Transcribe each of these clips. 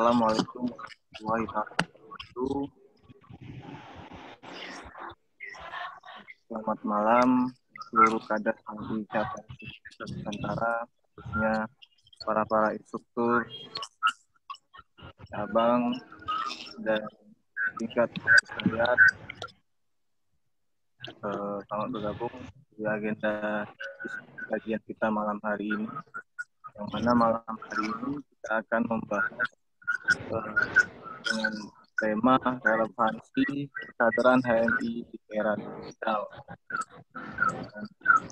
Assalamualaikum warahmatullahi wabarakatuh. Selamat malam seluruh kader di cabang Nusantara, khususnya para instruktur cabang dan tingkat sekalian. Selamat bergabung di agenda kajian kita malam hari ini. Yang mana malam hari ini kita akan membahas dengan tema relevansi kesadaran HMI di era digital.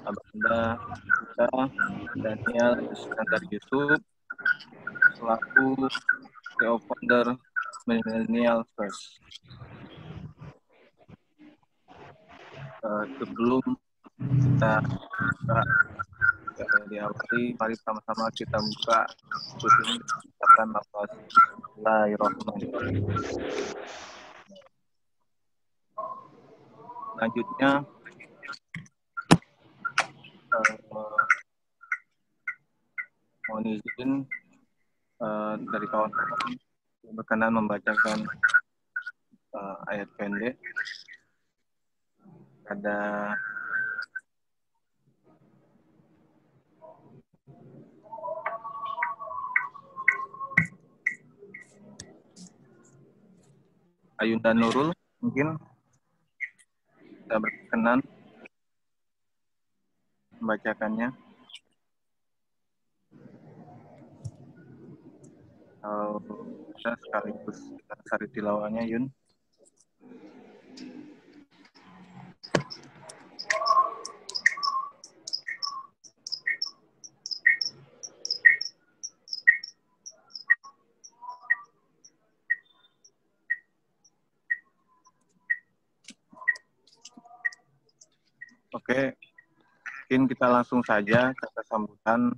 Abanda kita Daniel Iskandar Yusuf selaku CEO founder Millennial First. Sebelum kita diawali, mari sama-sama kita buka ini akan nafas. Bismillahirrahmanirrahim. Selanjutnya mohon izin dari kawan-kawan yang berkenan membacakan ayat pendek. Ada Ayunda Nurul, mungkin kita berkenan membacakannya. Kita sekaligus kita cari tilawahnya, Yun. Oke, mungkin kita langsung saja kata sambutan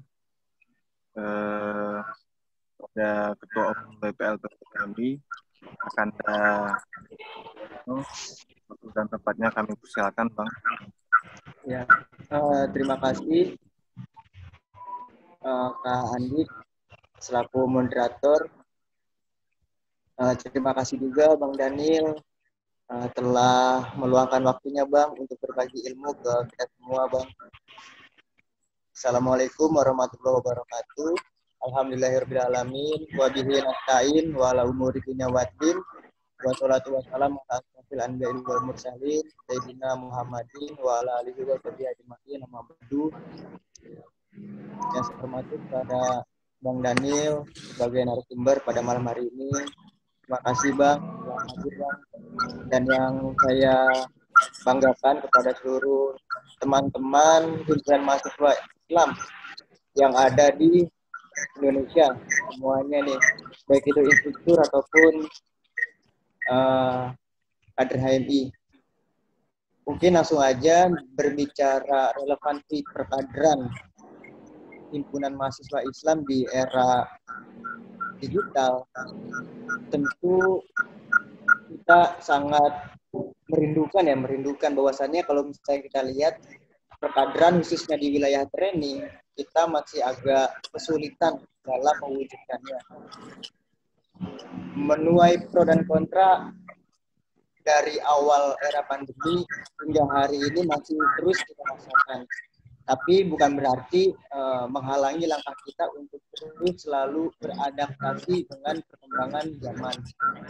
pada Ketua Umum BPL PPMI. Akan ada waktu dan tempatnya kami persilakan, Bang. Ya, terima kasih Kak Andi selaku moderator. Terima kasih juga Bang Daniel telah meluangkan waktunya Bang untuk berbagi ilmu ke kita semua Bang. Assalamualaikum warahmatullahi wabarakatuh. Alhamdulillahirrahmanirrahim. Wa bihi nasta'in wa ala umuri dunya waddin. Wassalatu wassalamu ala asyrofil anbiya'i wal mursalin sayyidina Muhammadin wa ala alihi wa sahbihi ajma'in. Amma ba'du. Yang saya hormati kepada Bang Daniel sebagai narasumber pada malam hari ini. Terima kasih Bang, selamat hadir Bang. Dan yang saya banggakan kepada seluruh teman-teman himpunan mahasiswa Islam yang ada di Indonesia semuanya nih, baik itu instruktur ataupun kader HMI. Mungkin langsung aja berbicara relevansi perkaderan himpunan mahasiswa Islam di era digital. Tentu kita sangat merindukan bahwasannya kalau misalnya kita lihat perkaderan khususnya di wilayah training, kita masih agak kesulitan dalam mewujudkannya. Menuai pro dan kontra dari awal era pandemi hingga hari ini masih terus kita rasakan. Tapi bukan berarti menghalangi langkah kita untuk terus selalu beradaptasi dengan perkembangan zaman.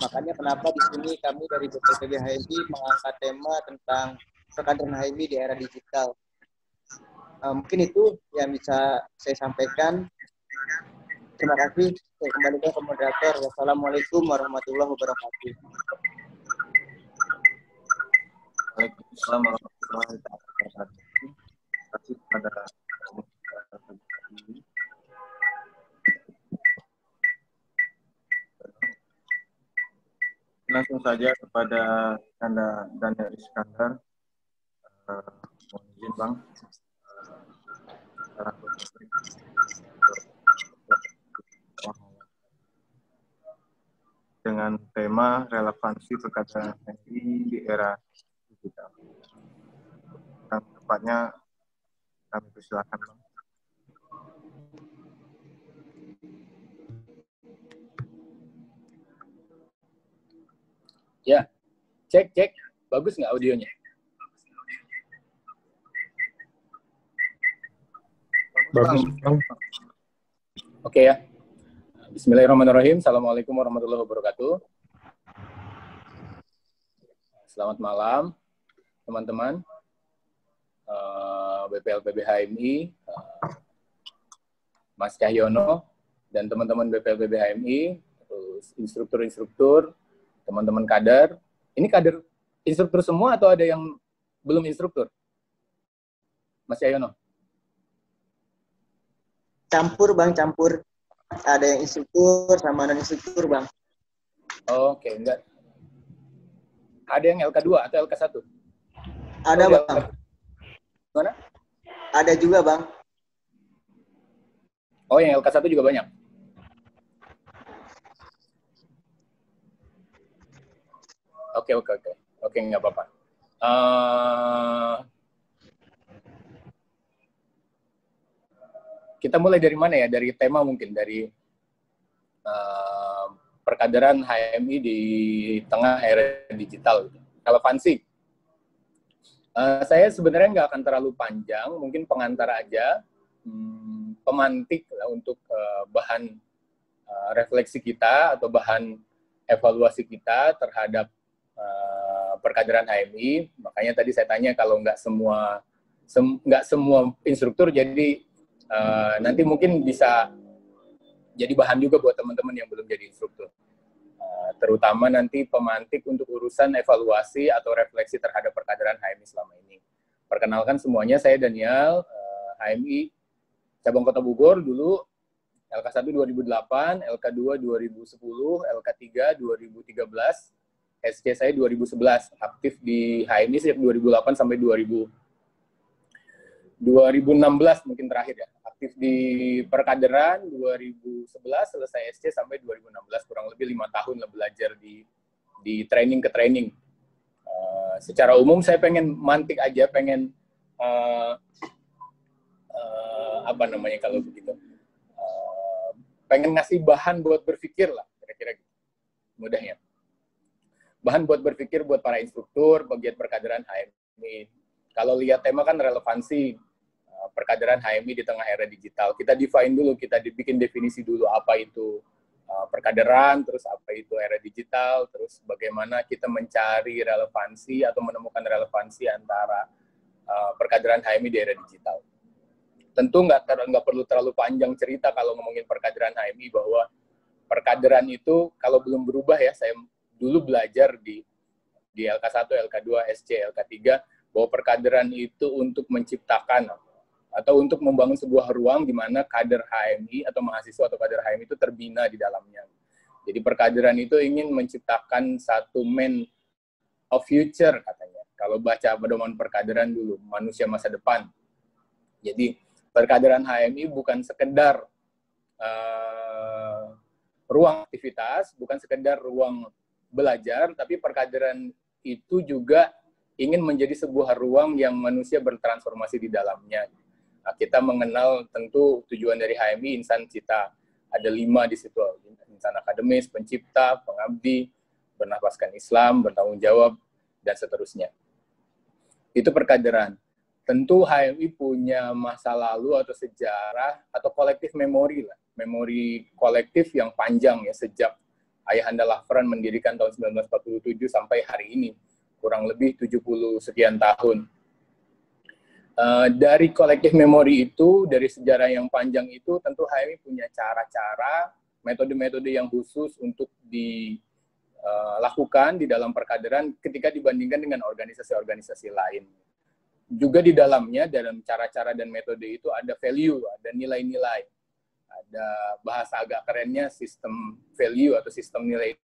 Makanya kenapa di sini kami dari BPPB HMI mengangkat tema tentang perkaderan HMI di era digital. Mungkin itu yang bisa saya sampaikan. Terima kasih. Saya kembalikan ke moderator. Wassalamualaikum warahmatullahi wabarakatuh. Waalaikumsalam warahmatullahi wabarakatuh. Terima kasih kepada langsung saja kepada Anda Daniel Iskandar. Mohon izin Bang. Dengan tema relevansi perkaderan HMI di era digital. Dan tepatnya kami persilakan Bang. Ya, cek. Bagus nggak audionya? Bagus. Oke ya. Bismillahirrahmanirrahim. Assalamualaikum warahmatullahi wabarakatuh. Selamat malam, teman-teman. BPLPB HMI, Mas Cahyono, dan teman-teman BPLPB HMI, terus instruktur-instruktur, teman-teman kader. Ini kader instruktur semua atau ada yang belum instruktur? Mas Cahyono? Campur, Bang, campur. Ada yang instruktur sama non-instruktur, Bang. Oke, enggak. Ada yang LK2 atau LK1? Ada, Bang. Mana? Ada juga, Bang. Oh, yang LK1 juga banyak? Oke, nggak apa-apa. Kita mulai dari mana ya? Dari tema mungkin, dari perkaderan HMI di tengah era digital. Relevansi. Saya sebenarnya nggak akan terlalu panjang, mungkin pengantar aja, pemantik lah untuk bahan refleksi kita atau bahan evaluasi kita terhadap perkaderan HMI. Makanya tadi saya tanya kalau nggak semua instruktur, jadi nanti mungkin bisa jadi bahan juga buat teman-teman yang belum jadi instruktur. Terutama nanti pemantik untuk urusan evaluasi atau refleksi terhadap perkaderan HMI selama ini. Perkenalkan semuanya, saya Daniel, HMI Cabang Kota Bogor dulu, LK1 2008, LK2 2010, LK3 2013, SC saya 2011, aktif di HMI sejak 2008 sampai 2016 mungkin terakhir ya. Aktif di perkaderan 2011, selesai SC sampai 2016, kurang lebih 5 tahun lah belajar di training ke training. Secara umum saya pengen mantik aja, pengen apa namanya kalau begitu, pengen ngasih bahan buat berpikir lah, kira-kira gitu, mudahnya. Bahan buat berpikir buat para instruktur, pegiat perkaderan HMI. Kalau lihat tema kan relevansi perkaderan HMI di tengah era digital. Kita define dulu, kita bikin definisi dulu apa itu perkaderan, terus apa itu era digital, terus bagaimana kita mencari relevansi atau menemukan relevansi antara perkaderan HMI di era digital. Tentu nggak perlu terlalu panjang cerita kalau ngomongin perkaderan HMI, bahwa perkaderan itu kalau belum berubah ya, saya dulu belajar di LK1, LK2, SC, LK3, bahwa perkaderan itu untuk menciptakan atau untuk membangun sebuah ruang di mana kader HMI atau mahasiswa atau kader HMI itu terbina di dalamnya. Jadi perkaderan itu ingin menciptakan satu man of future katanya. Kalau baca pedoman perkaderan dulu, manusia masa depan. Jadi perkaderan HMI bukan sekedar ruang aktivitas, bukan sekedar ruang belajar, tapi perkaderan itu juga ingin menjadi sebuah ruang yang manusia bertransformasi di dalamnya. Nah, kita mengenal tentu tujuan dari HMI, insan cita. Ada 5 di situ, insan akademis, pencipta, pengabdi, bernafaskan Islam, bertanggung jawab, dan seterusnya. Itu perkaderan. Tentu HMI punya masa lalu atau sejarah atau kolektif memori lah. Memori kolektif yang panjang ya, sejak Ayahanda Lafran mendirikan tahun 1947 sampai hari ini. Kurang lebih 70 sekian tahun. Dari kolektif memori itu, dari sejarah yang panjang itu, tentu HMI punya cara-cara, metode-metode yang khusus untuk dilakukan di dalam perkaderan ketika dibandingkan dengan organisasi-organisasi lain. Juga di dalamnya, dalam cara-cara dan metode itu ada value, ada nilai-nilai. Ada bahasa agak kerennya sistem value atau sistem nilai.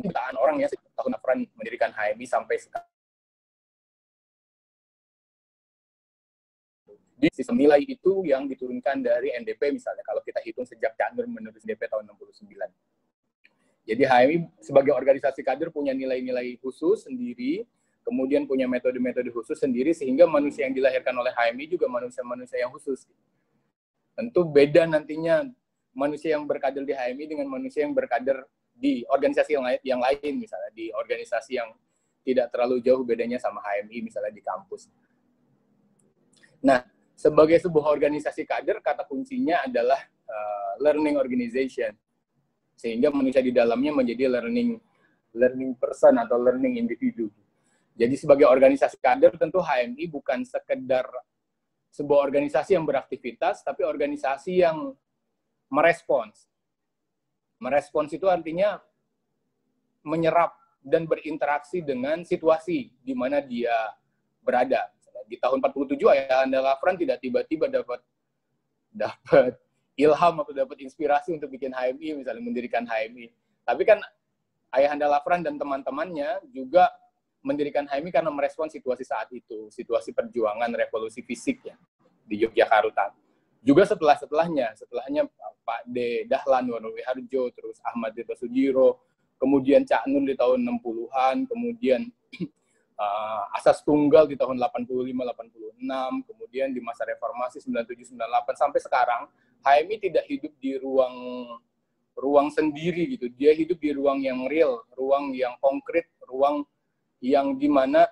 Jutaan orang ya, tahun Lafran mendirikan HMI sampai sekarang. Di sistem nilai itu yang diturunkan dari NDP misalnya, kalau kita hitung sejak Cak Nur menulis NDP tahun 69. Jadi HMI sebagai organisasi kader punya nilai-nilai khusus sendiri, kemudian punya metode-metode khusus sendiri, sehingga manusia yang dilahirkan oleh HMI juga manusia-manusia yang khusus. Tentu beda nantinya manusia yang berkader di HMI dengan manusia yang berkader di organisasi yang lain, misalnya di organisasi yang tidak terlalu jauh bedanya sama HMI, misalnya di kampus. Nah, sebagai sebuah organisasi kader, kata kuncinya adalah learning organization, sehingga manusia di dalamnya menjadi learning person atau learning individu. Jadi sebagai organisasi kader, tentu HMI bukan sekedar sebuah organisasi yang beraktivitas, tapi organisasi yang merespons. Merespons itu artinya menyerap dan berinteraksi dengan situasi di mana dia berada. Di tahun 47, Ayahanda Lafran tidak tiba-tiba dapat ilham atau dapat inspirasi untuk bikin HMI, misalnya mendirikan HMI. Tapi kan Ayahanda Lafran dan teman-temannya juga mendirikan HMI karena merespons situasi saat itu, situasi perjuangan revolusi fisik ya di Yogyakarta. Juga setelahnya Pak D. Dahlan, Warnowi Harjo, terus Ahmad Tirta Sudiro, kemudian Cak Nun di tahun 60-an, kemudian Asas Tunggal di tahun 85-86, kemudian di masa reformasi 97-98 sampai sekarang, HMI tidak hidup di ruang sendiri gitu. Dia hidup di ruang yang real, ruang yang konkret, ruang yang dimana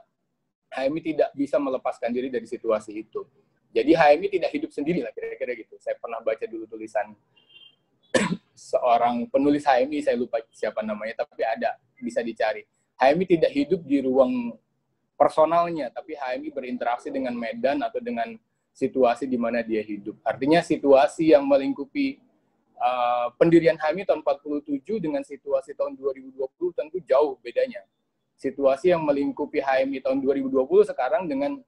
HMI tidak bisa melepaskan diri dari situasi itu. Jadi HMI tidak hidup sendiri lah, kira-kira gitu. Saya pernah baca dulu tulisan seorang penulis HMI, saya lupa siapa namanya, tapi ada, bisa dicari. HMI tidak hidup di ruang personalnya, tapi HMI berinteraksi dengan medan atau dengan situasi di mana dia hidup. Artinya situasi yang melingkupi pendirian HMI tahun 47 dengan situasi tahun 2020 tentu jauh bedanya. Situasi yang melingkupi HMI tahun 2020 sekarang dengan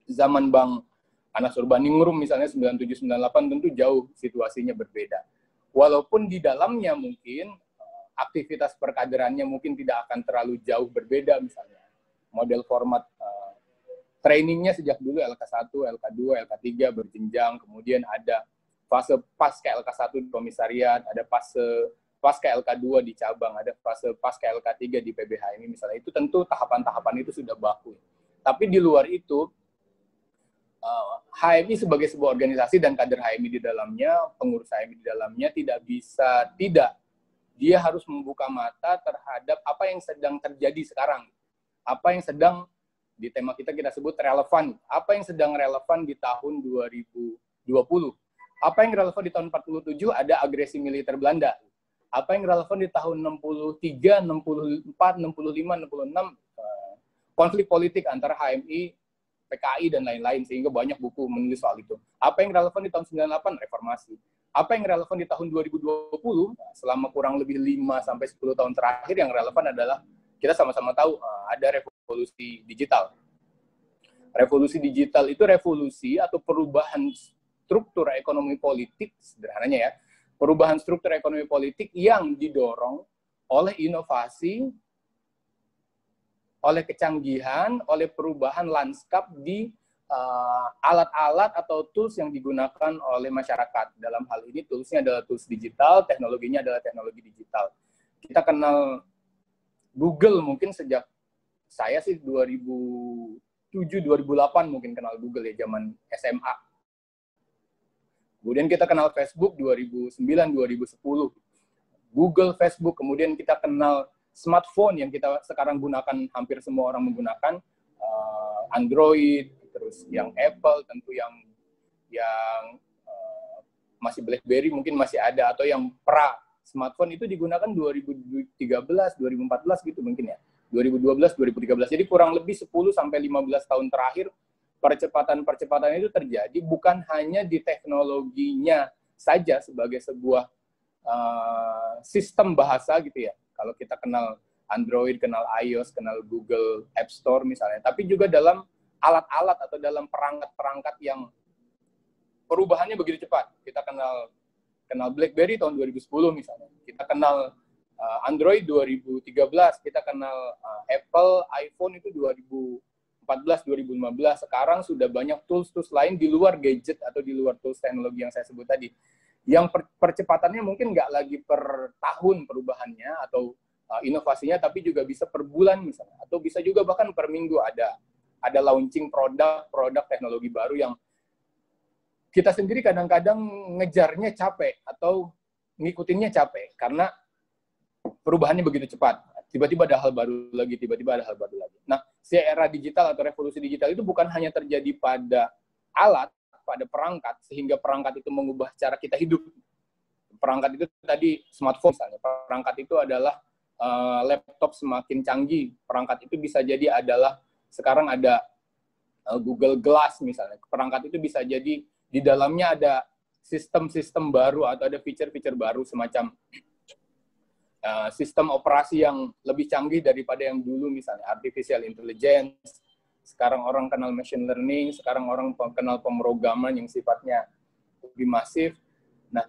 zaman Bang Anas Urbaningrum misalnya 97-98 tentu jauh situasinya berbeda. Walaupun di dalamnya mungkin aktivitas perkaderannya mungkin tidak akan terlalu jauh berbeda, misalnya model format trainingnya sejak dulu LK1, LK2, LK3 berjenjang, kemudian ada fase pasca LK1 di komisariat, ada fase pasca LK2 di cabang, ada fase pasca LK3 di PBH ini misalnya. Itu tentu tahapan-tahapan itu sudah baku. Tapi di luar itu, HMI sebagai sebuah organisasi dan kader HMI di dalamnya, pengurus HMI di dalamnya dia harus membuka mata terhadap apa yang sedang terjadi sekarang. Apa yang sedang, di tema kita sebut relevan. Apa yang sedang relevan di tahun 2020. Apa yang relevan di tahun 47 ada agresi militer Belanda. Apa yang relevan di tahun 63, 64, 65, 66, konflik politik antara HMI, PKI, dan lain-lain, sehingga banyak buku menulis soal itu. Apa yang relevan di tahun 98, reformasi. Apa yang relevan di tahun 2020, selama kurang lebih 5-10 tahun terakhir, yang relevan adalah, kita sama-sama tahu, ada revolusi digital. Revolusi digital itu revolusi atau perubahan struktur ekonomi politik, sederhananya ya, perubahan struktur ekonomi politik yang didorong oleh inovasi, oleh kecanggihan, oleh perubahan lanskap di alat-alat atau tools yang digunakan oleh masyarakat. Dalam hal ini toolsnya adalah tools digital, teknologinya adalah teknologi digital. Kita kenal Google mungkin sejak saya sih 2007-2008 mungkin kenal Google ya, zaman SMA. Kemudian kita kenal Facebook 2009-2010. Google, Facebook, kemudian kita kenal smartphone yang kita sekarang gunakan, hampir semua orang menggunakan, Android, terus yang Apple, tentu yang masih BlackBerry mungkin masih ada, atau yang pra smartphone itu digunakan 2013, 2014 gitu mungkin ya, 2012, 2013. Jadi kurang lebih 10-15 tahun terakhir percepatan itu terjadi bukan hanya di teknologinya saja sebagai sebuah sistem bahasa gitu ya. Kalau kita kenal Android, kenal iOS, kenal Google App Store misalnya, tapi juga dalam alat-alat atau dalam perangkat-perangkat yang perubahannya begitu cepat. Kita kenal BlackBerry tahun 2010 misalnya. Kita kenal Android 2013, kita kenal Apple, iPhone itu 2014, 2015. Sekarang sudah banyak tools-tools lain di luar gadget atau di luar tools teknologi yang saya sebut tadi. Yang percepatannya mungkin nggak lagi per tahun perubahannya atau inovasinya, tapi juga bisa per bulan misalnya, atau bisa juga bahkan per minggu ada launching produk teknologi baru yang kita sendiri kadang-kadang ngejarnya capek atau ngikutinnya capek karena perubahannya begitu cepat. Tiba-tiba ada hal baru lagi, tiba-tiba ada hal baru lagi. Nah, si era digital atau revolusi digital itu bukan hanya terjadi pada alat, pada perangkat, sehingga perangkat itu mengubah cara kita hidup. Perangkat itu tadi smartphone misalnya, perangkat itu adalah laptop semakin canggih, perangkat itu bisa jadi adalah sekarang ada Google Glass misalnya, perangkat itu bisa jadi di dalamnya ada sistem-sistem baru atau ada fitur-fitur baru semacam sistem operasi yang lebih canggih daripada yang dulu, misalnya artificial intelligence, sekarang orang kenal machine learning, sekarang orang kenal pemrograman yang sifatnya lebih masif. Nah,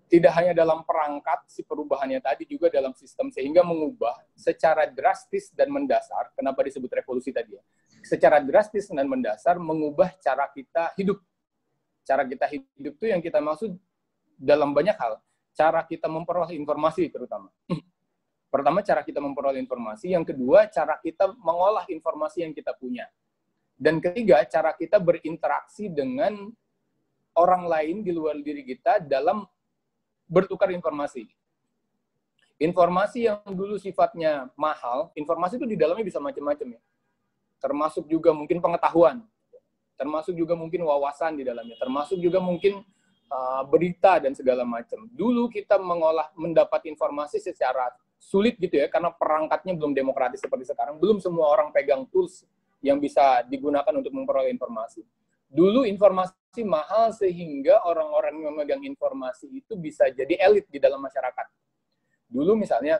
tidak hanya dalam perangkat si perubahannya tadi, juga dalam sistem, sehingga mengubah secara drastis dan mendasar, kenapa disebut revolusi tadi ya, secara drastis dan mendasar mengubah cara kita hidup. Cara kita hidup itu yang kita maksud dalam banyak hal. Cara kita memperoleh informasi terutama. Pertama, cara kita memperoleh informasi. Yang kedua, cara kita mengolah informasi yang kita punya. Dan ketiga, cara kita berinteraksi dengan orang lain di luar diri kita dalam bertukar informasi. Informasi yang dulu sifatnya mahal, informasi itu di dalamnya bisa macam-macam ya. Termasuk juga mungkin pengetahuan. Termasuk juga mungkin wawasan di dalamnya, termasuk juga mungkin berita dan segala macam. Dulu kita mendapat informasi secara sulit gitu ya, karena perangkatnya belum demokratis seperti sekarang. Belum semua orang pegang tools yang bisa digunakan untuk memperoleh informasi. Dulu informasi mahal sehingga orang-orang yang memegang informasi itu bisa jadi elit di dalam masyarakat. Dulu misalnya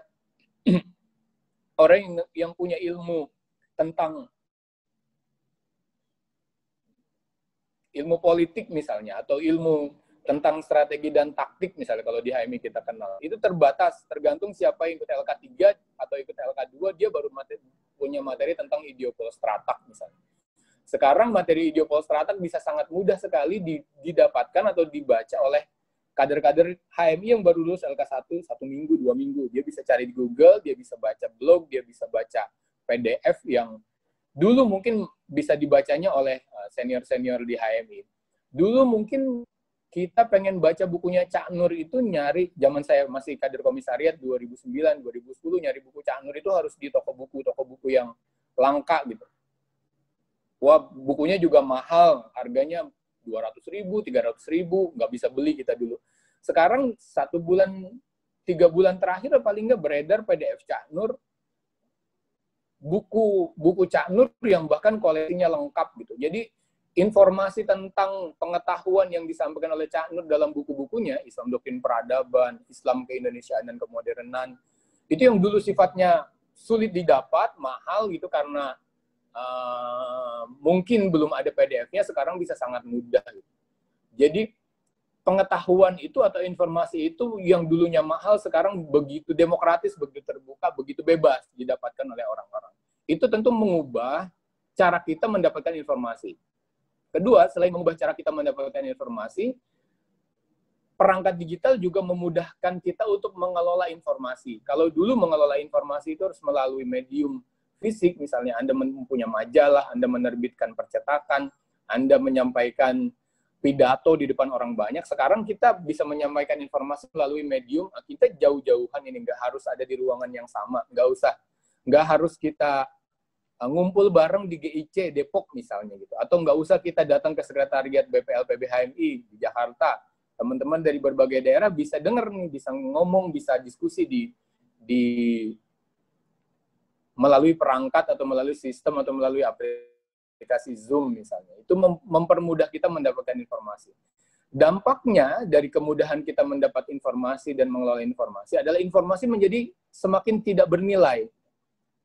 orang yang punya ilmu tentang ilmu politik misalnya, atau ilmu tentang strategi dan taktik misalnya kalau di HMI kita kenal, itu terbatas, tergantung siapa yang ikut LK3 atau ikut LK2, dia baru punya materi tentang Ideopol-Stratak misalnya. Sekarang materi Ideopol-Stratak bisa sangat mudah sekali didapatkan atau dibaca oleh kader-kader HMI yang baru lulus LK1, 1 minggu, 2 minggu. Dia bisa cari di Google, dia bisa baca blog, dia bisa baca PDF yang dulu mungkin bisa dibacanya oleh senior-senior di HMI. Dulu mungkin kita pengen baca bukunya Cak Nur itu nyari, zaman saya masih kader komisariat 2009, 2010, nyari buku Cak Nur itu harus di toko buku yang langka gitu. Wah, bukunya juga mahal, harganya 200.000, 300.000, nggak bisa beli kita dulu. Sekarang 1 bulan, 3 bulan terakhir paling nggak beredar PDF Cak Nur, buku Cak Nur yang bahkan koleksinya lengkap gitu. Jadi informasi tentang pengetahuan yang disampaikan oleh Cak Nur dalam buku-bukunya, Islam Doktrin Peradaban, Islam Keindonesiaan dan Kemodernan, itu yang dulu sifatnya sulit didapat, mahal gitu karena mungkin belum ada PDF-nya, sekarang bisa sangat mudah. Gitu. Jadi pengetahuan itu atau informasi itu yang dulunya mahal sekarang begitu demokratis, begitu terbuka, begitu bebas didapatkan oleh orang-orang. Itu tentu mengubah cara kita mendapatkan informasi. Kedua, selain mengubah cara kita mendapatkan informasi, perangkat digital juga memudahkan kita untuk mengelola informasi. Kalau dulu mengelola informasi itu harus melalui medium fisik, misalnya Anda mempunyai majalah, Anda menerbitkan percetakan, Anda menyampaikan pidato di depan orang banyak. Sekarang kita bisa menyampaikan informasi melalui medium, kita jauh-jauhan ini, nggak harus ada di ruangan yang sama, nggak harus kita ngumpul bareng di GIC Depok misalnya gitu, atau nggak usah kita datang ke sekretariat BPLPB HMI di Jakarta. Teman-teman dari berbagai daerah bisa dengar nih, bisa ngomong, bisa diskusi di melalui perangkat atau melalui sistem atau melalui aplikasi Zoom misalnya. Itu mempermudah kita mendapatkan informasi. Dampaknya dari kemudahan kita mendapat informasi dan mengelola informasi adalah informasi menjadi semakin tidak bernilai.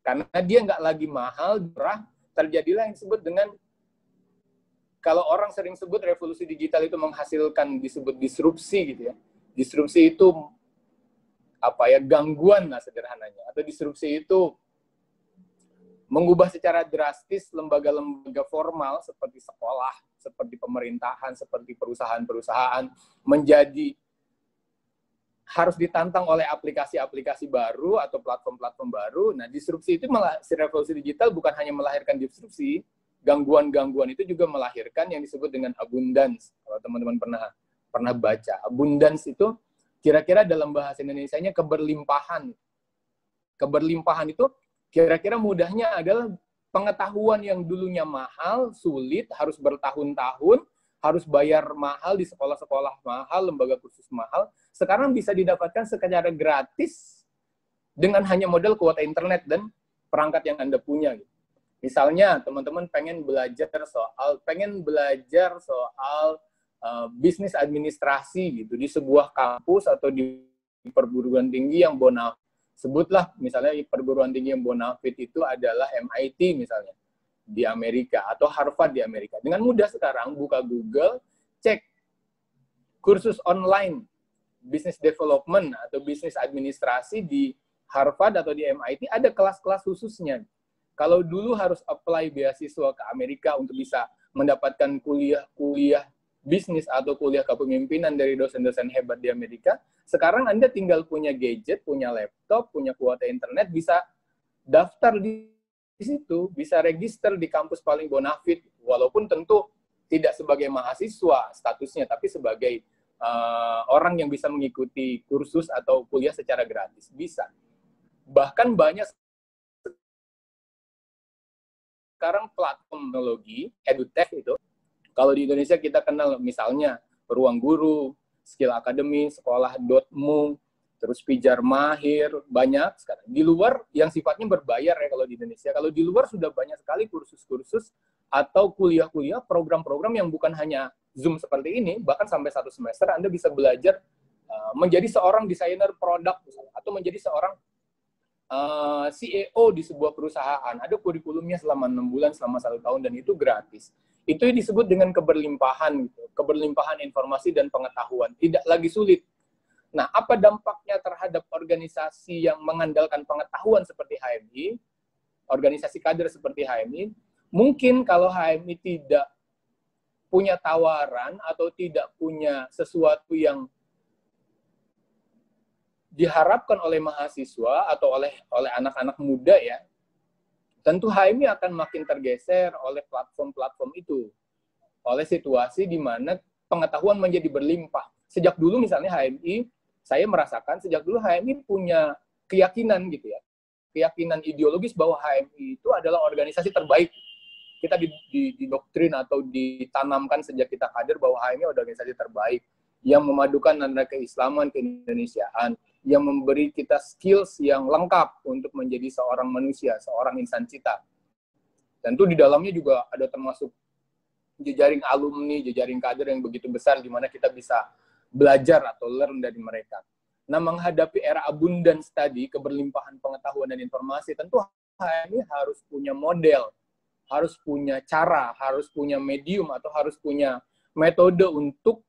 Karena dia nggak lagi mahal, murah, terjadilah yang disebut dengan, kalau orang sering sebut revolusi digital itu menghasilkan disebut disrupsi gitu ya. Disrupsi itu apa ya, gangguan lah sederhananya. Atau disrupsi itu mengubah secara drastis lembaga-lembaga formal seperti sekolah, seperti pemerintahan, seperti perusahaan-perusahaan menjadi harus ditantang oleh aplikasi-aplikasi baru atau platform-platform baru. Nah, disrupsi itu si revolusi digital bukan hanya melahirkan disrupsi, gangguan-gangguan itu juga melahirkan yang disebut dengan abundance. Kalau teman-teman pernah baca, abundance itu kira-kira dalam bahasa Indonesianya keberlimpahan. Keberlimpahan itu kira-kira mudahnya adalah pengetahuan yang dulunya mahal, sulit, harus bertahun-tahun, harus bayar mahal di sekolah-sekolah mahal, lembaga kursus mahal, sekarang bisa didapatkan secara gratis dengan hanya modal kuota internet dan perangkat yang Anda punya. Misalnya, teman-teman pengen belajar soal bisnis administrasi gitu di sebuah kampus atau di perguruan tinggi yang bonafit. Sebutlah misalnya perguruan tinggi yang bonafit itu adalah MIT misalnya di Amerika atau Harvard di Amerika. Dengan mudah sekarang buka Google, cek kursus online business development atau bisnis administrasi di Harvard atau di MIT, ada kelas-kelas khususnya. Kalau dulu harus apply beasiswa ke Amerika untuk bisa mendapatkan kuliah bisnis atau kuliah kepemimpinan dari dosen-dosen hebat di Amerika, sekarang Anda tinggal punya gadget, punya laptop, punya kuota internet, bisa daftar di situ, bisa register di kampus paling bonafit, walaupun tentu tidak sebagai mahasiswa statusnya, tapi sebagai orang yang bisa mengikuti kursus atau kuliah secara gratis. Bisa. Bahkan banyak sekarang platform teknologi, edutech itu, kalau di Indonesia kita kenal misalnya Ruang Guru, Skill Academy, Sekolah.mu, terus Pijar Mahir, banyak sekarang. Di luar yang sifatnya berbayar ya kalau di Indonesia. Kalau di luar sudah banyak sekali kursus-kursus atau kuliah-kuliah, program-program yang bukan hanya Zoom seperti ini, bahkan sampai 1 semester Anda bisa belajar menjadi seorang desainer produk misalnya, atau menjadi seorang CEO di sebuah perusahaan. Ada kurikulumnya selama 6 bulan, selama 1 tahun, dan itu gratis. Itu disebut dengan keberlimpahan, gitu. Keberlimpahan informasi dan pengetahuan. Tidak lagi sulit. Nah, apa dampaknya terhadap organisasi yang mengandalkan pengetahuan seperti HMI, organisasi kader seperti HMI? Mungkin kalau HMI tidak punya tawaran atau tidak punya sesuatu yang diharapkan oleh mahasiswa atau oleh anak-anak muda ya, tentu HMI akan makin tergeser oleh platform-platform itu, oleh situasi di mana pengetahuan menjadi berlimpah. Sejak dulu misalnya HMI, saya merasakan sejak dulu HMI punya keyakinan gitu ya, keyakinan ideologis bahwa HMI itu adalah organisasi terbaik. Kita didoktrin atau ditanamkan sejak kita kader bahwa HMI organisasi terbaik yang memadukan antara keislaman, keindonesiaan, yang memberi kita skills yang lengkap untuk menjadi seorang manusia, seorang insan cita. Tentu di dalamnya juga ada termasuk jejaring alumni, jejaring kader yang begitu besar di mana kita bisa belajar atau learn dari mereka. Nah, menghadapi era abundance tadi, keberlimpahan pengetahuan dan informasi, tentu HMI harus punya model, harus punya cara, harus punya medium, atau harus punya metode untuk